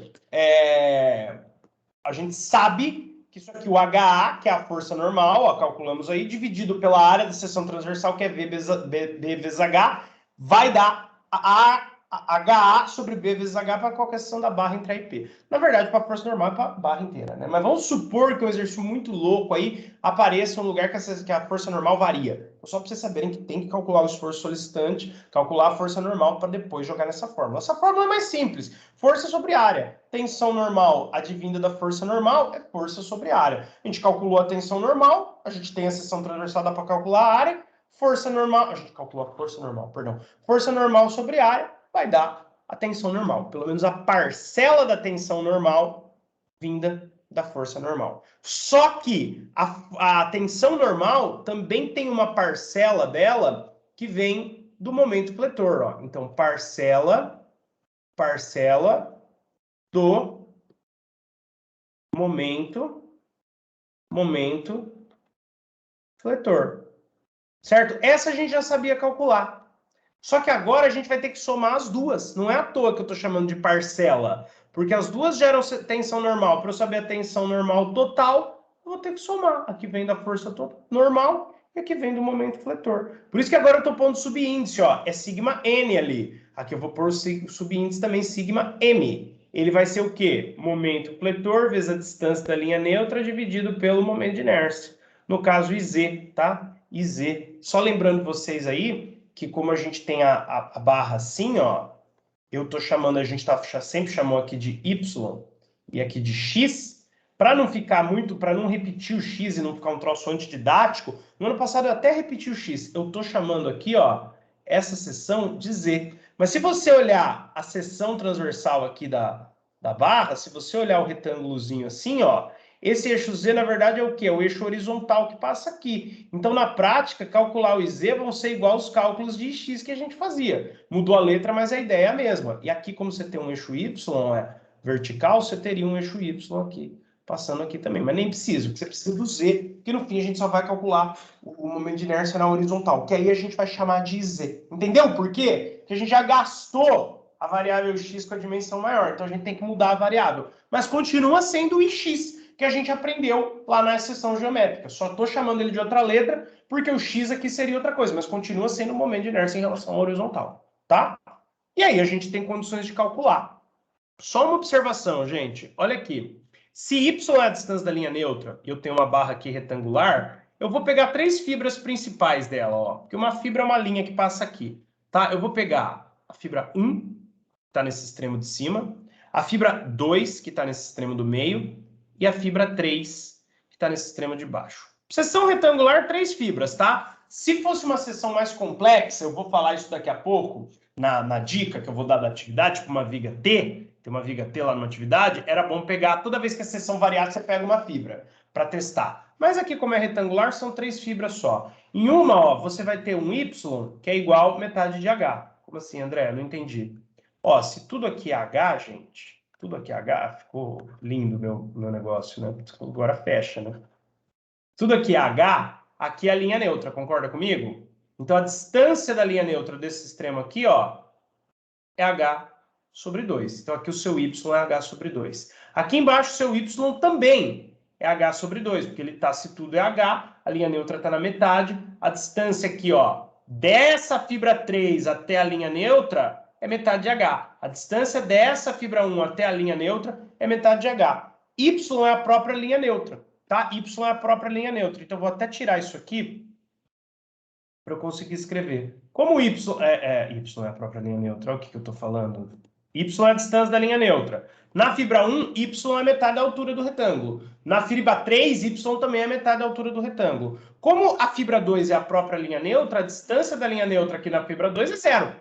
a gente sabe que isso aqui, o HA, que é a força normal, ó, calculamos aí, dividido pela área da seção transversal, que é B vezes H, vai dar HA sobre B vezes H para qualquer seção da barra entre A e P. Na verdade, para a força normal é para a barra inteira, né? Mas vamos supor que um exercício muito louco aí apareça um lugar que a força normal varia. Só para vocês saberem que tem que calcular o esforço solicitante, calcular a força normal para depois jogar nessa fórmula. Essa fórmula é mais simples. Força sobre área. Tensão normal advinda da força normal é força sobre área. A gente calculou a tensão normal, a gente tem a seção transversal, dá para calcular a área. Força normal, a gente calculou a força normal, perdão. Força normal sobre área vai dar a tensão normal. Pelo menos a parcela da tensão normal vinda da força normal. Só que a tensão normal também tem uma parcela dela que vem do momento fletor. Ó. Então, parcela do momento fletor. Certo? Essa a gente já sabia calcular. Só que agora a gente vai ter que somar as duas. Não é à toa que eu estou chamando de parcela, porque as duas geram tensão normal. Para eu saber a tensão normal total, eu vou ter que somar. Aqui vem da força normal e aqui vem do momento fletor. Por isso que agora eu estou pondo subíndice, ó, é sigma N ali. Aqui eu vou pôr o subíndice também sigma M. Ele vai ser o quê? Momento fletor vezes a distância da linha neutra dividido pelo momento de inércia. No caso, IZ, tá? IZ. Só lembrando vocês aí que como a gente tem a barra assim, ó, eu tô chamando, a gente sempre chamou aqui de Y e aqui de X, para não ficar muito, para não repetir o X e não ficar um troço antididático, no ano passado eu até repeti o X, eu tô chamando aqui, ó, essa seção de Z. Mas se você olhar a seção transversal aqui da barra, se você olhar o retângulozinho assim, ó, esse eixo Z, na verdade, é o quê? É o eixo horizontal que passa aqui. Então, na prática, calcular o IZ vão ser igual aos cálculos de X que a gente fazia. Mudou a letra, mas a ideia é a mesma. E aqui, como você tem um eixo Y vertical, você teria um eixo Y aqui, passando aqui também. Mas nem precisa, porque você precisa do Z, porque no fim a gente só vai calcular o momento de inércia na horizontal, que aí a gente vai chamar de IZ. Entendeu por quê? Porque a gente já gastou a variável X com a dimensão maior, então a gente tem que mudar a variável. Mas continua sendo o IX, que a gente aprendeu lá na seção geométrica. Só estou chamando ele de outra letra, porque o X aqui seria outra coisa, mas continua sendo o momento de inércia em relação à horizontal, tá? E aí a gente tem condições de calcular. Só uma observação, gente. Olha aqui. Se Y é a distância da linha neutra, e eu tenho uma barra aqui retangular, eu vou pegar 3 fibras principais dela, ó. Porque uma fibra é uma linha que passa aqui, tá? Eu vou pegar a fibra 1, que está nesse extremo de cima, a fibra 2, que está nesse extremo do meio, e a fibra 3, que está nesse extremo de baixo. Seção retangular, 3 fibras, tá? Se fosse uma seção mais complexa, eu vou falar isso daqui a pouco, na dica que eu vou dar da atividade, tipo uma viga T, tem uma viga T lá numa atividade, era bom pegar, toda vez que a seção variar, você pega uma fibra para testar. Mas aqui, como é retangular, são 3 fibras só. Em uma, ó, você vai ter um Y, que é igual metade de H. Como assim, André? Não entendi. Ó, se tudo aqui é H, gente, tudo aqui é H, ficou lindo meu negócio, né? Agora fecha, né? Tudo aqui é H, aqui é a linha neutra, concorda comigo? Então, a distância da linha neutra desse extremo aqui, ó, é H sobre 2. Então, aqui o seu Y é H sobre 2. Aqui embaixo, o seu Y também é H sobre 2, porque ele tá, se tudo é H, a linha neutra está na metade. A distância aqui, ó, dessa fibra 3 até a linha neutra é metade de H. A distância dessa fibra 1 até a linha neutra é metade de H. Y é a própria linha neutra, tá? Y é a própria linha neutra. Então, eu vou até tirar isso aqui para eu conseguir escrever. Como Y Y é a própria linha neutra, olha o que eu estou falando. Y é a distância da linha neutra. Na fibra 1, Y é metade da altura do retângulo. Na fibra 3, Y também é metade da altura do retângulo. Como a fibra 2 é a própria linha neutra, a distância da linha neutra aqui na fibra 2 é zero.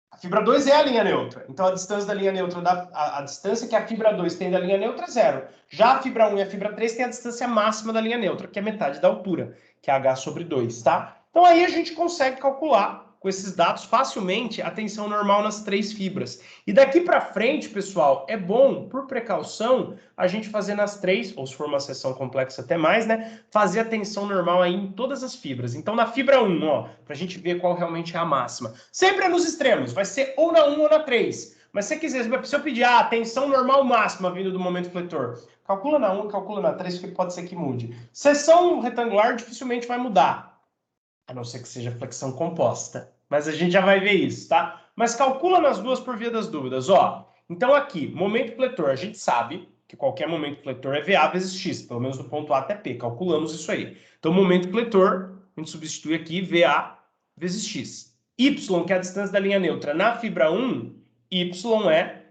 A fibra 2 é a linha neutra. Então, a distância da linha neutra, a distância que a fibra 2 tem da linha neutra é zero. Já a fibra 1 e a fibra 3 têm a distância máxima da linha neutra, que é metade da altura, que é H sobre 2, tá? Então, aí a gente consegue calcular com esses dados facilmente a tensão normal nas 3 fibras. E daqui para frente, pessoal, é bom, por precaução, a gente fazer nas 3, ou se for uma seção complexa até mais, né? Fazer a tensão normal aí em todas as fibras. Então, na fibra 1, ó, para a gente ver qual realmente é a máxima. Sempre é nos extremos, vai ser ou na 1 ou na 3. Mas se você quiser, se eu pedir a tensão normal máxima vindo do momento fletor, calcula na 1, calcula na 3, que pode ser que mude. Seção retangular dificilmente vai mudar, a não ser que seja flexão composta. Mas a gente já vai ver isso, tá? Mas calcula nas duas por via das dúvidas, ó. Então aqui, momento fletor, a gente sabe que qualquer momento fletor é VA vezes X, pelo menos do ponto A até P, calculamos isso aí. Então, momento fletor, a gente substitui aqui VA vezes X. Y, que é a distância da linha neutra na fibra 1, Y é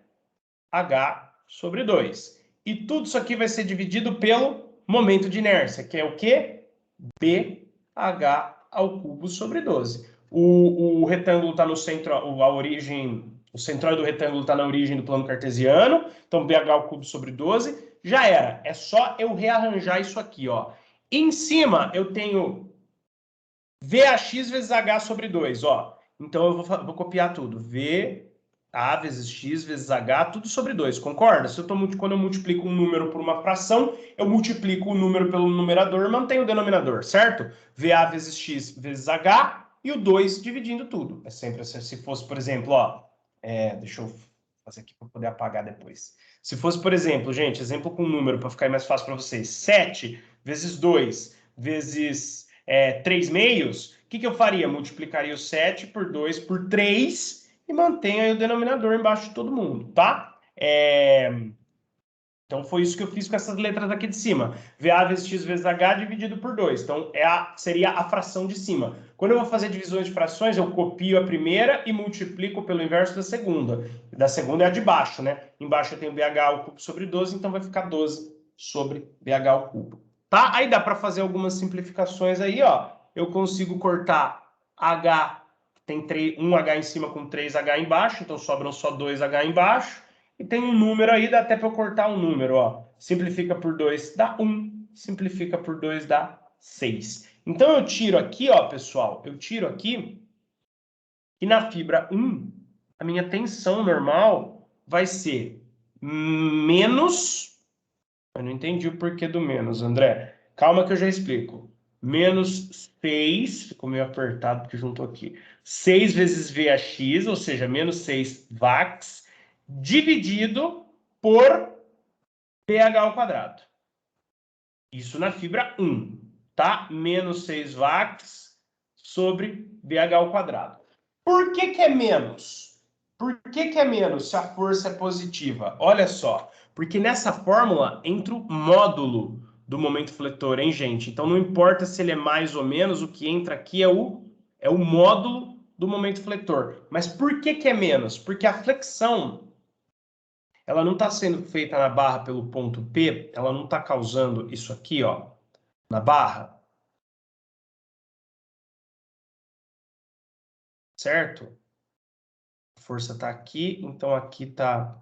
H sobre 2. E tudo isso aqui vai ser dividido pelo momento de inércia, que é o quê? BH ao cubo sobre 12. O retângulo está no centro, a origem, o centroide do retângulo está na origem do plano cartesiano, então BH ao cubo sobre 12, já era. É só eu rearranjar isso aqui, ó. Em cima eu tenho VAX vezes H sobre 2, ó. Então eu vou copiar tudo. VA vezes X vezes H, tudo sobre 2, concorda? Se eu quando eu multiplico um número por uma fração, eu multiplico o número pelo numerador e mantenho o denominador, certo? VA vezes X vezes H e o 2 dividindo tudo. É sempre assim, se fosse, por exemplo, ó, deixa eu fazer aqui para poder apagar depois. Se fosse, por exemplo, gente, exemplo com número, para ficar mais fácil para vocês, 7 vezes 2 vezes 3 meios, o que eu faria? Multiplicaria o 7 por 2 por 3 e mantenho aí o denominador embaixo de todo mundo, tá? Então, foi isso que eu fiz com essas letras aqui de cima. VA vezes X vezes H dividido por 2. Então, seria a fração de cima. Quando eu vou fazer divisões de frações, eu copio a primeira e multiplico pelo inverso da segunda. Da segunda é a de baixo, né? Embaixo eu tenho BH ao cubo sobre 12, então vai ficar 12 sobre BH ao cubo. Tá? Aí dá para fazer algumas simplificações aí, ó. Eu consigo cortar H, tem 1 H em cima com 3 H embaixo, então sobram só 2 H embaixo. E tem um número aí, dá até para eu cortar um número, ó. Simplifica por 2 dá 1, simplifica por 2 dá 6. Então eu tiro aqui, ó, pessoal, eu tiro aqui que na fibra 1, a minha tensão normal vai ser menos... Eu não entendi o porquê do menos, André. Calma que eu já explico. Menos 6, ficou meio apertado porque juntou aqui. 6 vezes VAX, ou seja, menos 6 VAX, dividido por pH ao quadrado. Isso na fibra 1, tá? Menos 6 VAX sobre BH ao quadrado. Por que que é menos? Por que que é menos se a força é positiva? Olha só, porque nessa fórmula entra o módulo do momento fletor, hein, gente? Então não importa se ele é mais ou menos, o que entra aqui é o módulo do momento fletor. Mas por que que é menos? Porque a flexão, ela não está sendo feita na barra pelo ponto P, ela não está causando isso aqui, ó, na barra. Certo? A força está aqui, então aqui está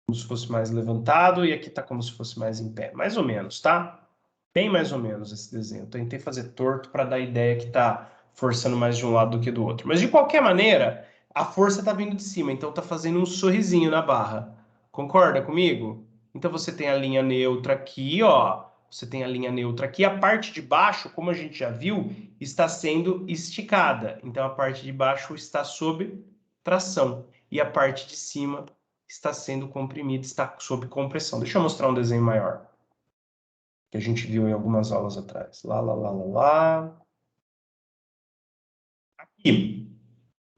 como se fosse mais levantado e aqui está como se fosse mais em pé. Mais ou menos, tá? Bem mais ou menos esse desenho. Eu tentei fazer torto para dar a ideia que está forçando mais de um lado do que do outro. Mas de qualquer maneira, a força está vindo de cima, então está fazendo um sorrisinho na barra. Concorda comigo? Então você tem a linha neutra aqui, ó. Você tem a linha neutra aqui. A parte de baixo, como a gente já viu, está sendo esticada. Então a parte de baixo está sob tração. E a parte de cima está sendo comprimida, está sob compressão. Deixa eu mostrar um desenho maior que a gente viu em algumas aulas atrás. Lá. Aqui,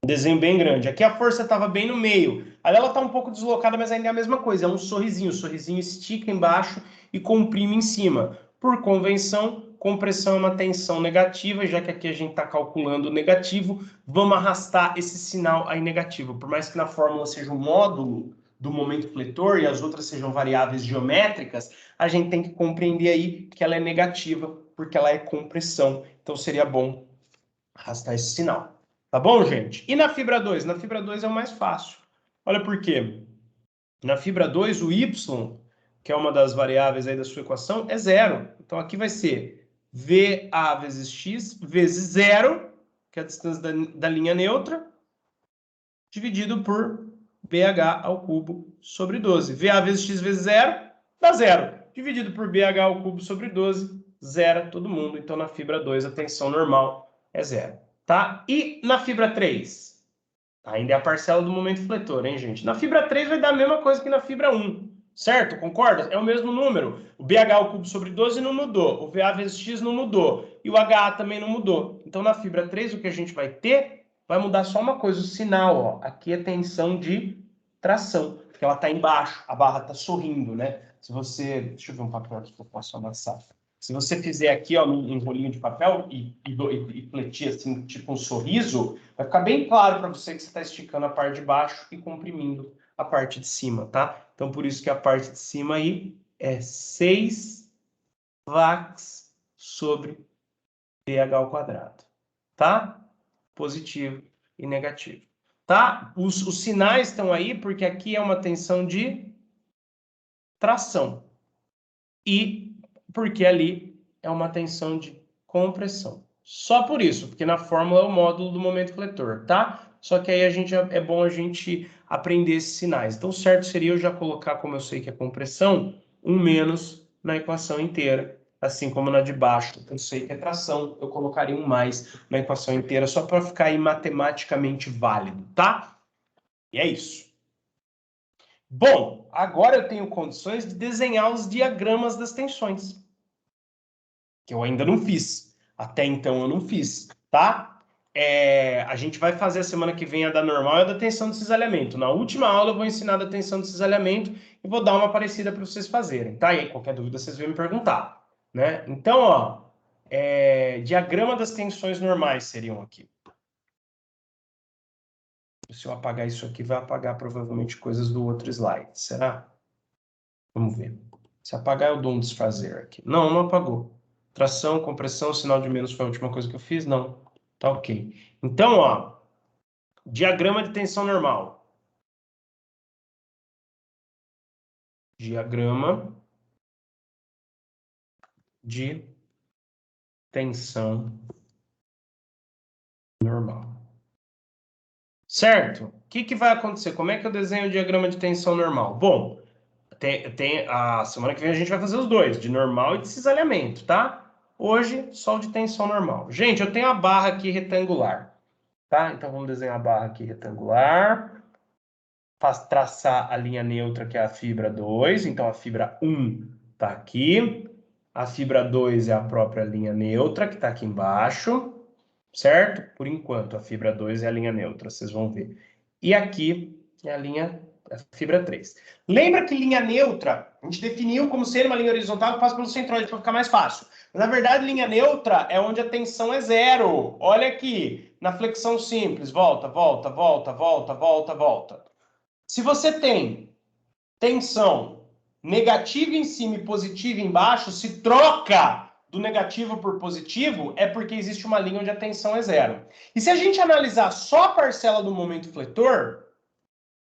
um desenho bem grande. Aqui a força estava bem no meio. Ali ela está um pouco deslocada, mas ainda é a mesma coisa. É um sorrisinho. O sorrisinho estica embaixo e comprime em cima. Por convenção, compressão é uma tensão negativa, já que aqui a gente está calculando o negativo, vamos arrastar esse sinal aí negativo. Por mais que na fórmula seja um módulo do momento fletor e as outras sejam variáveis geométricas, a gente tem que compreender aí que ela é negativa, porque ela é compressão. Então seria bom arrastar esse sinal. Tá bom, gente? E na fibra 2? Na fibra 2 é o mais fácil. Olha por quê. Na fibra 2, o y, que é uma das variáveis aí da sua equação, é zero. Então aqui vai ser VA vezes x vezes zero, que é a distância da linha neutra, dividido por BH ao cubo sobre 12. VA vezes x vezes zero dá zero. Dividido por BH ao cubo sobre 12, zera todo mundo. Então na fibra 2 a tensão normal é zero. Tá? E na fibra 3? Ainda é a parcela do momento fletor, hein, gente? Na fibra 3 vai dar a mesma coisa que na fibra 1. Certo? Concorda? É o mesmo número. O BH ao cubo sobre 12 não mudou. O VA vezes x não mudou. E o HA também não mudou. Então, na fibra 3, o que a gente vai ter vai mudar só uma coisa, o sinal, ó. Aqui é tensão de tração, porque ela está embaixo, a barra está sorrindo, né? Se você... Deixa eu ver um papel aqui que eu posso amassar. Se você fizer aqui, ó, um rolinho de papel e fletir assim, tipo um sorriso, vai ficar bem claro para você que você está esticando a parte de baixo e comprimindo a parte de cima, tá? Então, por isso que a parte de cima aí é 6 VAX sobre pH ao quadrado, tá? Positivo e negativo, tá? Os sinais estão aí porque aqui é uma tensão de tração e porque ali é uma tensão de compressão. Só por isso, porque na fórmula é o módulo do momento fletor, tá? Só que aí é bom a gente aprender esses sinais. Então, certo seria eu já colocar, como eu sei que é compressão, um menos na equação inteira. assim como na de baixo. Eu sei que é tração, eu colocaria um mais na equação inteira, só para ficar aí matematicamente válido, tá? E é isso. Bom, agora eu tenho condições de desenhar os diagramas das tensões, que eu ainda não fiz. Até então eu não fiz, tá? A gente vai fazer a semana que vem a da normal e a da tensão de cisalhamento. Na última aula eu vou ensinar a da tensão de cisalhamento e vou dar uma parecida para vocês fazerem, tá? E aí, qualquer dúvida vocês vêm me perguntar, né? Então, ó, diagrama das tensões normais seriam aqui. Se eu apagar isso aqui, vai apagar provavelmente coisas do outro slide, será? Vamos ver. Se apagar, eu dou um desfazer aqui. Não, não apagou. Tração, compressão, sinal de menos foi a última coisa que eu fiz? Não. Tá ok. Então, ó, diagrama de tensão normal. Diagrama de tensão normal. Certo? O que vai acontecer? Como é que eu desenho o diagrama de tensão normal? Bom, a semana que vem a gente vai fazer os dois, de normal e de cisalhamento, tá? Hoje, só o de tensão normal. Gente, eu tenho a barra aqui retangular, tá? Então, vamos desenhar a barra aqui retangular. Traçar a linha neutra, que é a fibra 2. Então, a fibra 1 está aqui. A fibra 2 é a própria linha neutra, que está aqui embaixo, certo? Por enquanto, a fibra 2 é a linha neutra, vocês vão ver. E aqui é a fibra 3. Lembra que linha neutra, a gente definiu como ser uma linha horizontal que passa pelo centroide para ficar mais fácil. Mas, na verdade, linha neutra é onde a tensão é zero. Olha aqui, na flexão simples, volta, volta, volta, volta, volta, volta. Se você tem tensão negativa em cima e positiva embaixo, se troca do negativo por positivo, é porque existe uma linha onde a tensão é zero. E se a gente analisar só a parcela do momento fletor,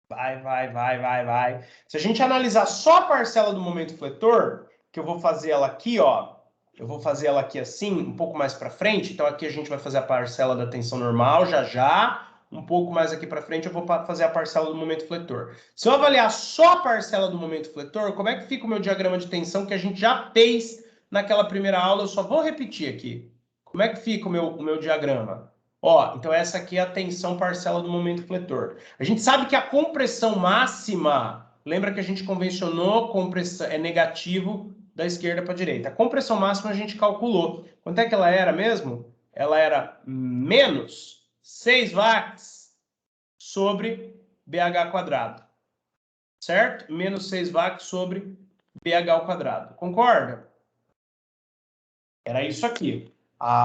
vai. Se a gente analisar só a parcela do momento fletor, que eu vou fazer ela aqui, ó, eu vou fazer ela aqui assim, um pouco mais para frente, então aqui a gente vai fazer a parcela da tensão normal, já. Um pouco mais aqui para frente eu vou fazer a parcela do momento fletor. Se eu avaliar só a parcela do momento fletor, como é que fica o meu diagrama de tensão que a gente já fez naquela primeira aula? Eu só vou repetir aqui. Como é que fica o meu diagrama? Ó, então essa aqui é a tensão parcela do momento fletor. A gente sabe que a compressão máxima, lembra que a gente convencionou, compressão é negativo da esquerda para a direita. A compressão máxima a gente calculou. Quanto é que ela era mesmo? Ela era menos 6 watts sobre BH quadrado. Certo? Menos 6 watts sobre BH ao quadrado. Concorda? Era isso aqui.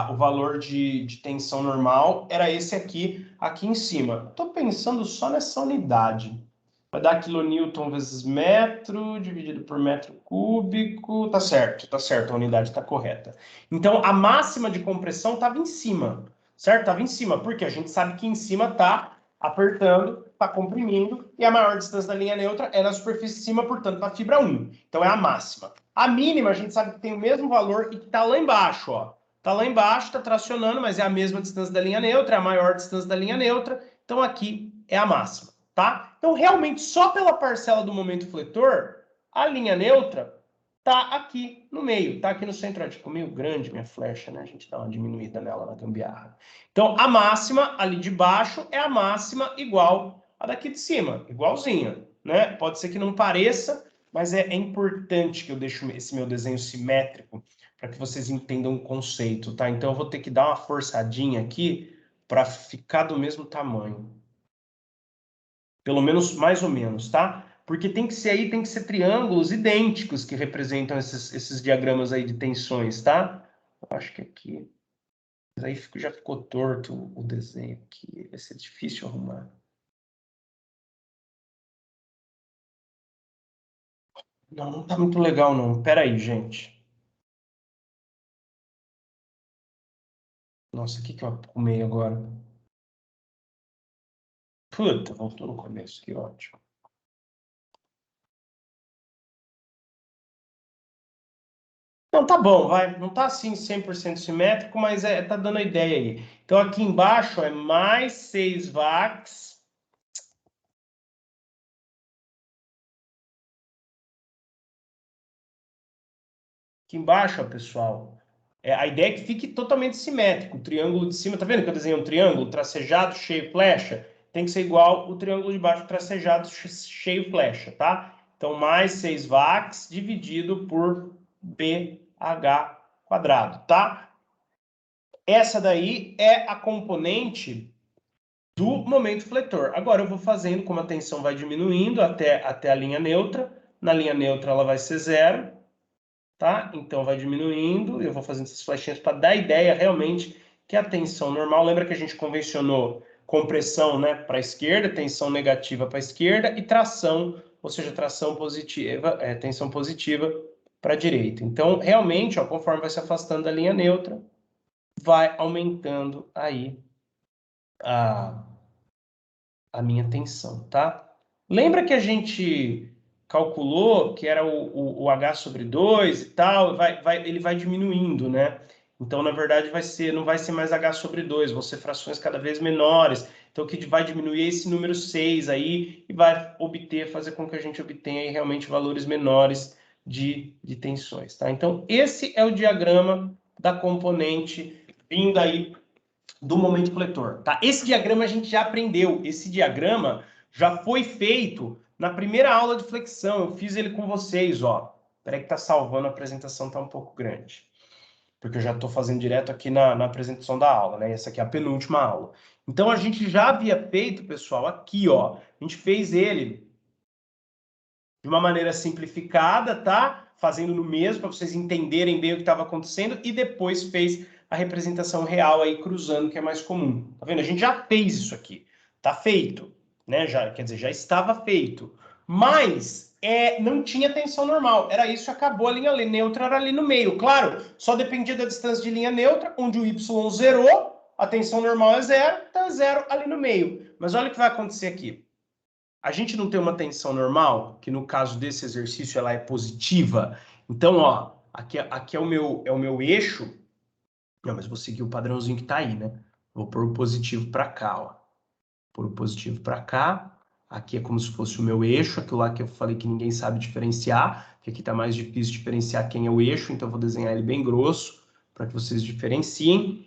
O valor de tensão normal era esse aqui em cima. Estou pensando só nessa unidade. Vai dar quilonewton vezes metro, dividido por metro cúbico. Tá certo, a unidade está correta. Então, a máxima de compressão estava em cima, certo? Estava em cima, porque a gente sabe que em cima está apertando, está comprimindo, e a maior distância da linha neutra é na superfície de cima, portanto, na fibra 1. Então, é a máxima. A mínima, a gente sabe que tem o mesmo valor e que está lá embaixo, ó. Está lá embaixo, está tracionando, mas é a mesma distância da linha neutra, é a maior distância da linha neutra. Então, aqui é a máxima, tá? Então, realmente, só pela parcela do momento fletor, a linha neutra está aqui no meio, está aqui no centro. Ficou meio grande minha flecha, né? A gente dá uma diminuída nela na gambiarra. Então, a máxima ali de baixo é a máxima igual a daqui de cima, igualzinha, né? Pode ser que não pareça, mas é importante que eu deixe esse meu desenho simétrico para que vocês entendam o conceito, tá? Então, eu vou ter que dar uma forçadinha aqui para ficar do mesmo tamanho. Pelo menos, mais ou menos, tá? Porque tem que ser triângulos idênticos que representam esses diagramas aí de tensões, tá? Eu acho que aqui... Mas aí já ficou torto o desenho aqui. Vai ser difícil arrumar. Não, não tá muito legal, não. Pera aí, gente. Nossa, o que eu arrumei agora? Puta, voltou no começo, que ótimo. Não, tá bom, vai. Não tá assim 100% simétrico, mas tá dando a ideia aí. Então, aqui embaixo é mais 6 watts. Aqui embaixo, ó, pessoal, a ideia é que fique totalmente simétrico. O triângulo de cima, tá vendo que eu desenhei um triângulo tracejado, cheio, flecha? Tem que ser igual o triângulo de baixo, tracejado, cheio, flecha, tá? Então, mais 6 VAX dividido por BH quadrado, tá? Essa daí é a componente do momento fletor. Agora eu vou fazendo, como a tensão vai diminuindo até a linha neutra. Na linha neutra ela vai ser 0, tá? Então vai diminuindo, eu vou fazendo essas flechinhas para dar ideia realmente que a tensão normal, lembra que a gente convencionou compressão, né, para a esquerda, tensão negativa para a esquerda e tração, ou seja, tração positiva, tensão positiva para a direita. Então, realmente, ó, conforme vai se afastando da linha neutra, vai aumentando aí a minha tensão, tá? Lembra que a gente calculou que era o H sobre 2 e tal, ele vai diminuindo, né? Então, na verdade, não vai ser mais H sobre 2, vão ser frações cada vez menores. Então, o que vai diminuir é esse número 6 aí e vai fazer com que a gente obtenha aí realmente valores menores de tensões, tá? Então, esse é o diagrama da componente vindo aí do momento fletor, tá? Esse diagrama a gente já aprendeu, esse diagrama já foi feito na primeira aula de flexão, eu fiz ele com vocês, ó. Peraí que tá salvando, a apresentação tá um pouco grande, porque eu já tô fazendo direto aqui na apresentação da aula, né? Essa aqui é a penúltima aula. Então, a gente já havia feito, pessoal, aqui, ó, a gente fez ele de uma maneira simplificada, tá? Fazendo no mesmo, para vocês entenderem bem o que estava acontecendo, e depois fez a representação real aí cruzando, que é mais comum. Tá vendo? A gente já fez isso aqui. Tá feito, né? Já, quer dizer, já estava feito. Mas não tinha tensão normal. Era isso, acabou a linha neutra, era ali no meio. Claro, só dependia da distância de linha neutra, onde o Y zerou, a tensão normal é 0, tá 0 ali no meio. Mas olha o que vai acontecer aqui. A gente não tem uma tensão normal, que no caso desse exercício ela é positiva. Então, ó, aqui é o meu eixo. Não, mas vou seguir o padrãozinho que tá aí, né? Vou pôr o positivo para cá, ó. Pôr o positivo para cá. Aqui é como se fosse o meu eixo, aquilo lá que eu falei que ninguém sabe diferenciar, que aqui tá mais difícil diferenciar quem é o eixo, então eu vou desenhar ele bem grosso para que vocês diferenciem.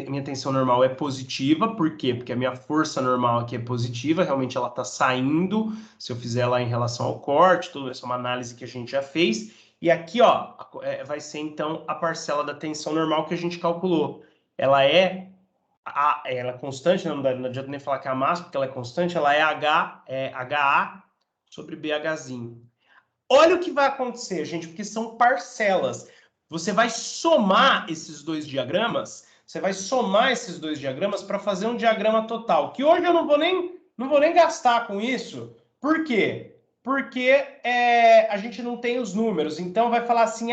Minha tensão normal é positiva, por quê? Porque a minha força normal aqui é positiva, realmente ela está saindo, se eu fizer lá em relação ao corte, tudo isso é uma análise que a gente já fez. E aqui, ó, vai ser então a parcela da tensão normal que a gente calculou. Ela é constante, não adianta nem falar que é a massa, porque ela é constante, ela é HA sobre BHzinho. Olha o que vai acontecer, gente, porque são parcelas. Você vai somar esses dois diagramas, para fazer um diagrama total, que hoje eu não vou nem gastar com isso. Por quê? Porque a gente não tem os números, então vai falar assim,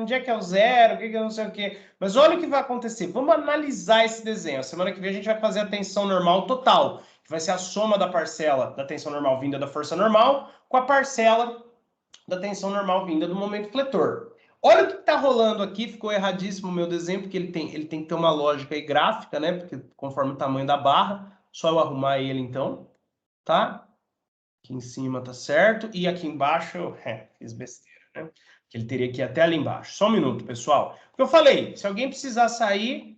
onde é que é o zero, o que é não sei o quê. Mas olha o que vai acontecer, vamos analisar esse desenho. A semana que vem a gente vai fazer a tensão normal total, que vai ser a soma da parcela da tensão normal vinda da força normal com a parcela da tensão normal vinda do momento fletor. Olha o que está rolando aqui, ficou erradíssimo o meu desenho, porque ele tem que ter uma lógica aí gráfica, né? Porque conforme o tamanho da barra, só eu arrumar ele então, tá? Aqui em cima tá certo, e aqui embaixo eu fiz besteira, né? Que ele teria que ir até ali embaixo. Só um minuto, pessoal. Porque eu falei, se alguém precisar sair,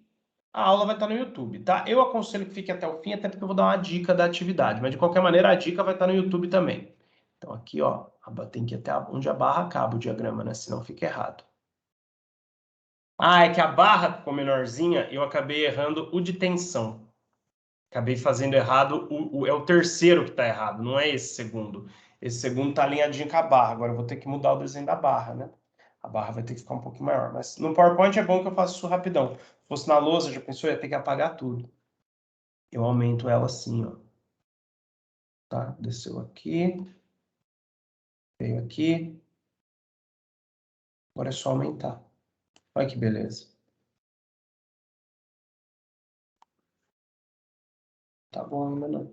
a aula vai estar no YouTube, tá? Eu aconselho que fique até o fim, até porque eu vou dar uma dica da atividade, mas de qualquer maneira a dica vai estar no YouTube também. Então aqui, ó, tem que ir até onde a barra acaba o diagrama, né? Senão fica errado. É que a barra ficou menorzinha, eu acabei errando o de tensão. Acabei fazendo errado, é o terceiro que está errado, não é esse segundo. Esse segundo está alinhadinho com a barra, agora eu vou ter que mudar o desenho da barra, né? A barra vai ter que ficar um pouquinho maior, mas no PowerPoint é bom que eu faço isso rapidão. Se fosse na lousa, já pensou, eu ia ter que apagar tudo. Eu aumento ela assim, ó. Tá? Desceu aqui. Veio aqui. Agora é só aumentar. Olha que beleza. Tá bom ainda não.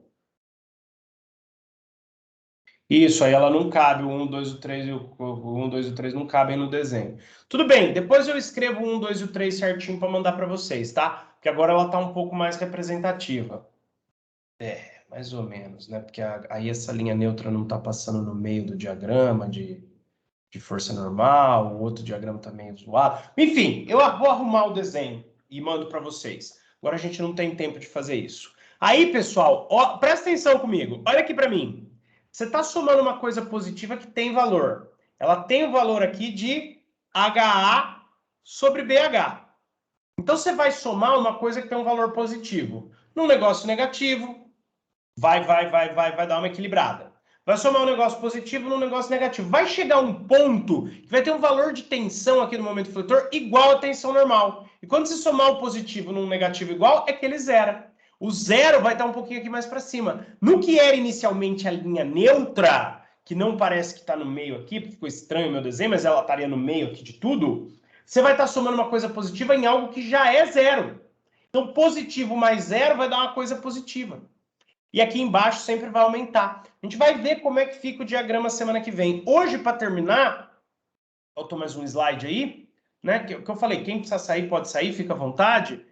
Isso, aí ela não cabe, o 1, 2, o 3 o 1, 2 e o 3 não cabem no desenho. Tudo bem, depois eu escrevo o 1, 2 e o 3 certinho para mandar para vocês, tá? Porque agora ela tá um pouco mais representativa. Mais ou menos, né? Porque aí essa linha neutra não tá passando no meio do diagrama de de força normal, o outro diagrama também zoado. Enfim, eu vou arrumar o desenho e mando para vocês. Agora a gente não tem tempo de fazer isso. Aí, pessoal, ó, presta atenção comigo. Olha aqui para mim. Você está somando uma coisa positiva que tem valor. Ela tem o valor aqui de HA sobre BH. Então, você vai somar uma coisa que tem um valor positivo. Num negócio negativo, vai dar uma equilibrada. Vai somar um negócio positivo num negócio negativo. Vai chegar um ponto que vai ter um valor de tensão aqui no momento fletor igual à tensão normal. E quando você somar o positivo num negativo igual, é que ele zera. O zero vai estar um pouquinho aqui mais para cima. No que era inicialmente a linha neutra, que não parece que está no meio aqui, porque ficou estranho o meu desenho, mas ela estaria no meio aqui de tudo, você vai estar somando uma coisa positiva em algo que já é zero. Então, positivo mais zero vai dar uma coisa positiva. E aqui embaixo sempre vai aumentar. A gente vai ver como é que fica o diagrama semana que vem. Hoje, para terminar, faltou mais um slide aí, né? Que eu falei, quem precisa sair pode sair, fica à vontade.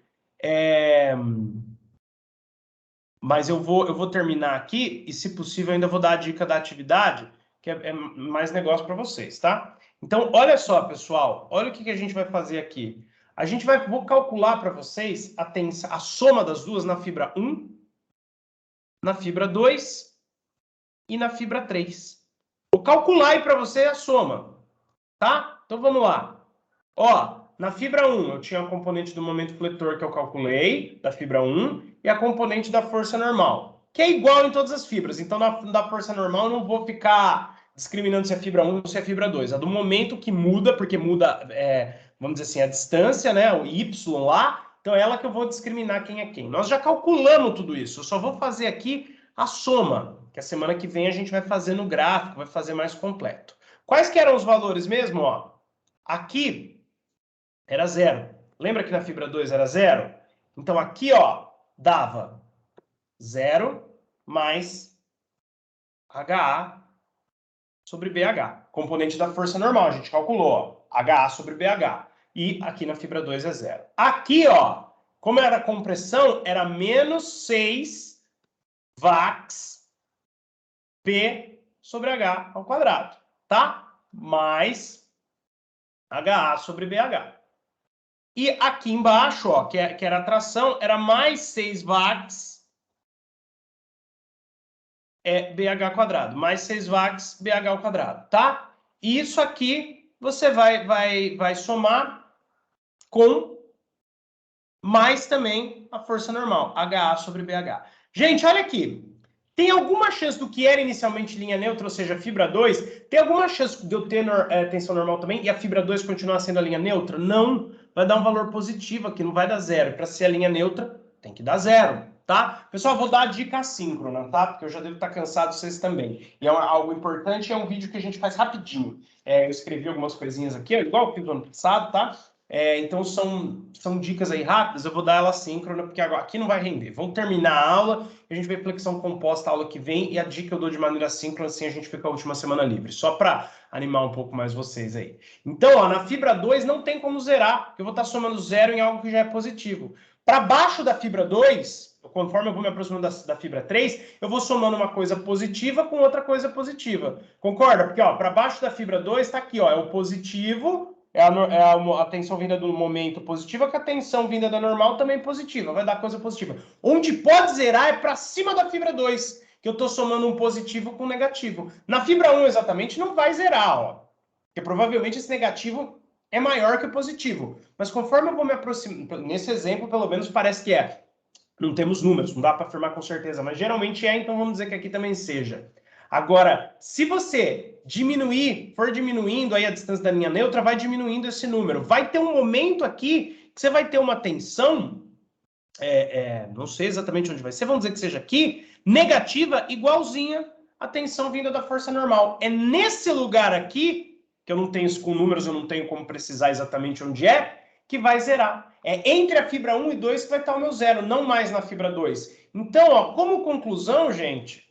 Mas eu vou terminar aqui e, se possível, ainda vou dar a dica da atividade, que é mais negócio para vocês, tá? Então, olha só, pessoal, olha o que a gente vai fazer aqui. Vou calcular para vocês a soma das duas na fibra 1, na fibra 2 e na fibra 3. Vou calcular aí para você a soma, tá? Então vamos lá. Ó, na fibra 1 eu tinha a componente do momento fletor que eu calculei, da fibra 1, e a componente da força normal, que é igual em todas as fibras. Então, da força normal eu não vou ficar discriminando se é fibra 1 ou se é fibra 2. A do momento que muda, porque muda, vamos dizer assim, a distância, né, o Y lá, então é ela que eu vou discriminar quem é quem. Nós já calculamos tudo isso, eu só vou fazer aqui a soma, que a semana que vem a gente vai fazer no gráfico, vai fazer mais completo. Quais que eram os valores mesmo? Ó, aqui era zero. Lembra que na fibra 2 era zero? Então aqui, ó, dava 0 mais HA sobre BH. Componente da força normal, a gente calculou, ó, HA sobre BH. E aqui na fibra 2 é zero. Aqui, ó, como era compressão, era menos 6 VAX P sobre H ao quadrado, tá? Mais HA sobre BH. E aqui embaixo, ó, que era a tração, era mais 6 VAX BH quadrado. Mais 6 VAX BH ao quadrado, tá? E isso aqui você vai somar com mais também a força normal, HA sobre BH. Gente, olha aqui. Tem alguma chance do que era inicialmente linha neutra, ou seja, fibra 2, tem alguma chance de eu ter tensão normal também e a fibra 2 continuar sendo a linha neutra? Não. Vai dar um valor positivo aqui, não vai dar zero. Para ser a linha neutra, tem que dar zero, tá? Pessoal, vou dar a dica assíncrona, tá? Porque eu já devo estar cansado, vocês também. E é algo importante, é um vídeo que a gente faz rapidinho. Eu escrevi algumas coisinhas aqui, igual eu fiz no ano passado, tá? Então são dicas aí rápidas, eu vou dar ela assíncrona, porque agora aqui não vai render. Vamos terminar a aula, a gente vê flexão composta a aula que vem, e a dica eu dou de maneira assíncrona, assim a gente fica a última semana livre, só para animar um pouco mais vocês aí. Então, ó, na fibra 2 não tem como zerar, porque eu vou estar somando zero em algo que já é positivo. Para baixo da fibra 2, conforme eu vou me aproximando da fibra 3, eu vou somando uma coisa positiva com outra coisa positiva. Concorda? Porque, ó, para baixo da fibra 2 está aqui, ó, é o positivo. A tensão vinda do momento positiva, que a tensão vinda da normal também positiva, vai dar coisa positiva. Onde pode zerar é para cima da fibra 2, que eu estou somando um positivo com um negativo. Na fibra 1, exatamente, não vai zerar, ó, porque provavelmente esse negativo é maior que o positivo. Mas conforme eu vou me aproximando, nesse exemplo, pelo menos parece que é. Não temos números, não dá para afirmar com certeza, mas geralmente é, então vamos dizer que aqui também seja. Agora, se você for diminuindo aí a distância da linha neutra, vai diminuindo esse número. Vai ter um momento aqui que você vai ter uma tensão, não sei exatamente onde vai ser, vamos dizer que seja aqui, negativa, igualzinha à tensão vinda da força normal. É nesse lugar aqui, que eu não tenho isso com números, eu não tenho como precisar exatamente onde é, que vai zerar. É entre a fibra 1 e 2 que vai estar o meu zero, não mais na fibra 2. Então, ó, como conclusão, gente,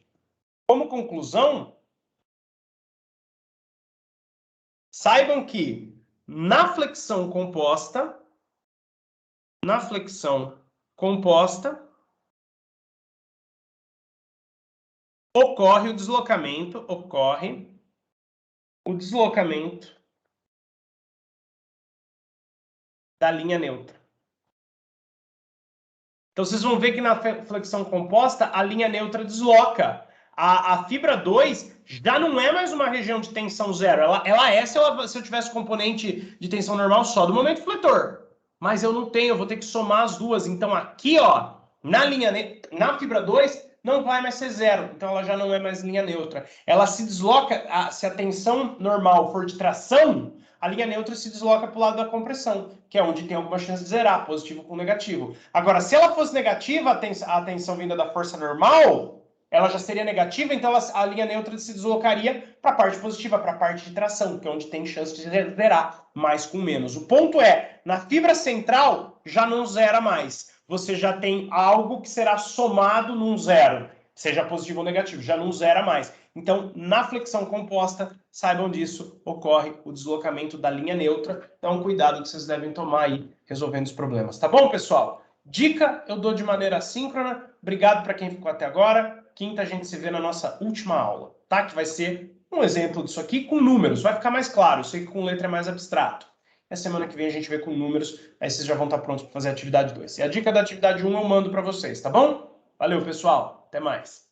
saibam que na flexão composta, ocorre o deslocamento, o deslocamento da linha neutra. Então, vocês vão ver que na flexão composta, a linha neutra desloca. A fibra 2 já não é mais uma região de tensão zero. Ela é se eu tivesse componente de tensão normal só do momento fletor. Mas eu não tenho, eu vou ter que somar as duas. Então, aqui, ó, na fibra 2, não vai mais ser zero. Então, ela já não é mais linha neutra. Ela se desloca, se a tensão normal for de tração, a linha neutra se desloca para o lado da compressão, que é onde tem alguma chance de zerar, positivo com negativo. Agora, se ela fosse negativa, a tensão vinda da força normal, ela já seria negativa, então a linha neutra se deslocaria para a parte positiva, para a parte de tração, que é onde tem chance de zerar, mais com menos. O ponto é, na fibra central, já não zera mais. Você já tem algo que será somado num zero, seja positivo ou negativo, já não zera mais. Então, na flexão composta, saibam disso, ocorre o deslocamento da linha neutra. Então, cuidado que vocês devem tomar aí, resolvendo os problemas. Tá bom, pessoal? Dica eu dou de maneira assíncrona. Obrigado para quem ficou até agora. Quinta a gente se vê na nossa última aula, tá? Que vai ser um exemplo disso aqui com números. Vai ficar mais claro. Isso aí com letra é mais abstrato. Na semana que vem a gente vê com números, aí vocês já vão estar prontos para fazer a atividade 2. E a dica da atividade 1 eu mando para vocês, tá bom? Valeu, pessoal. Até mais.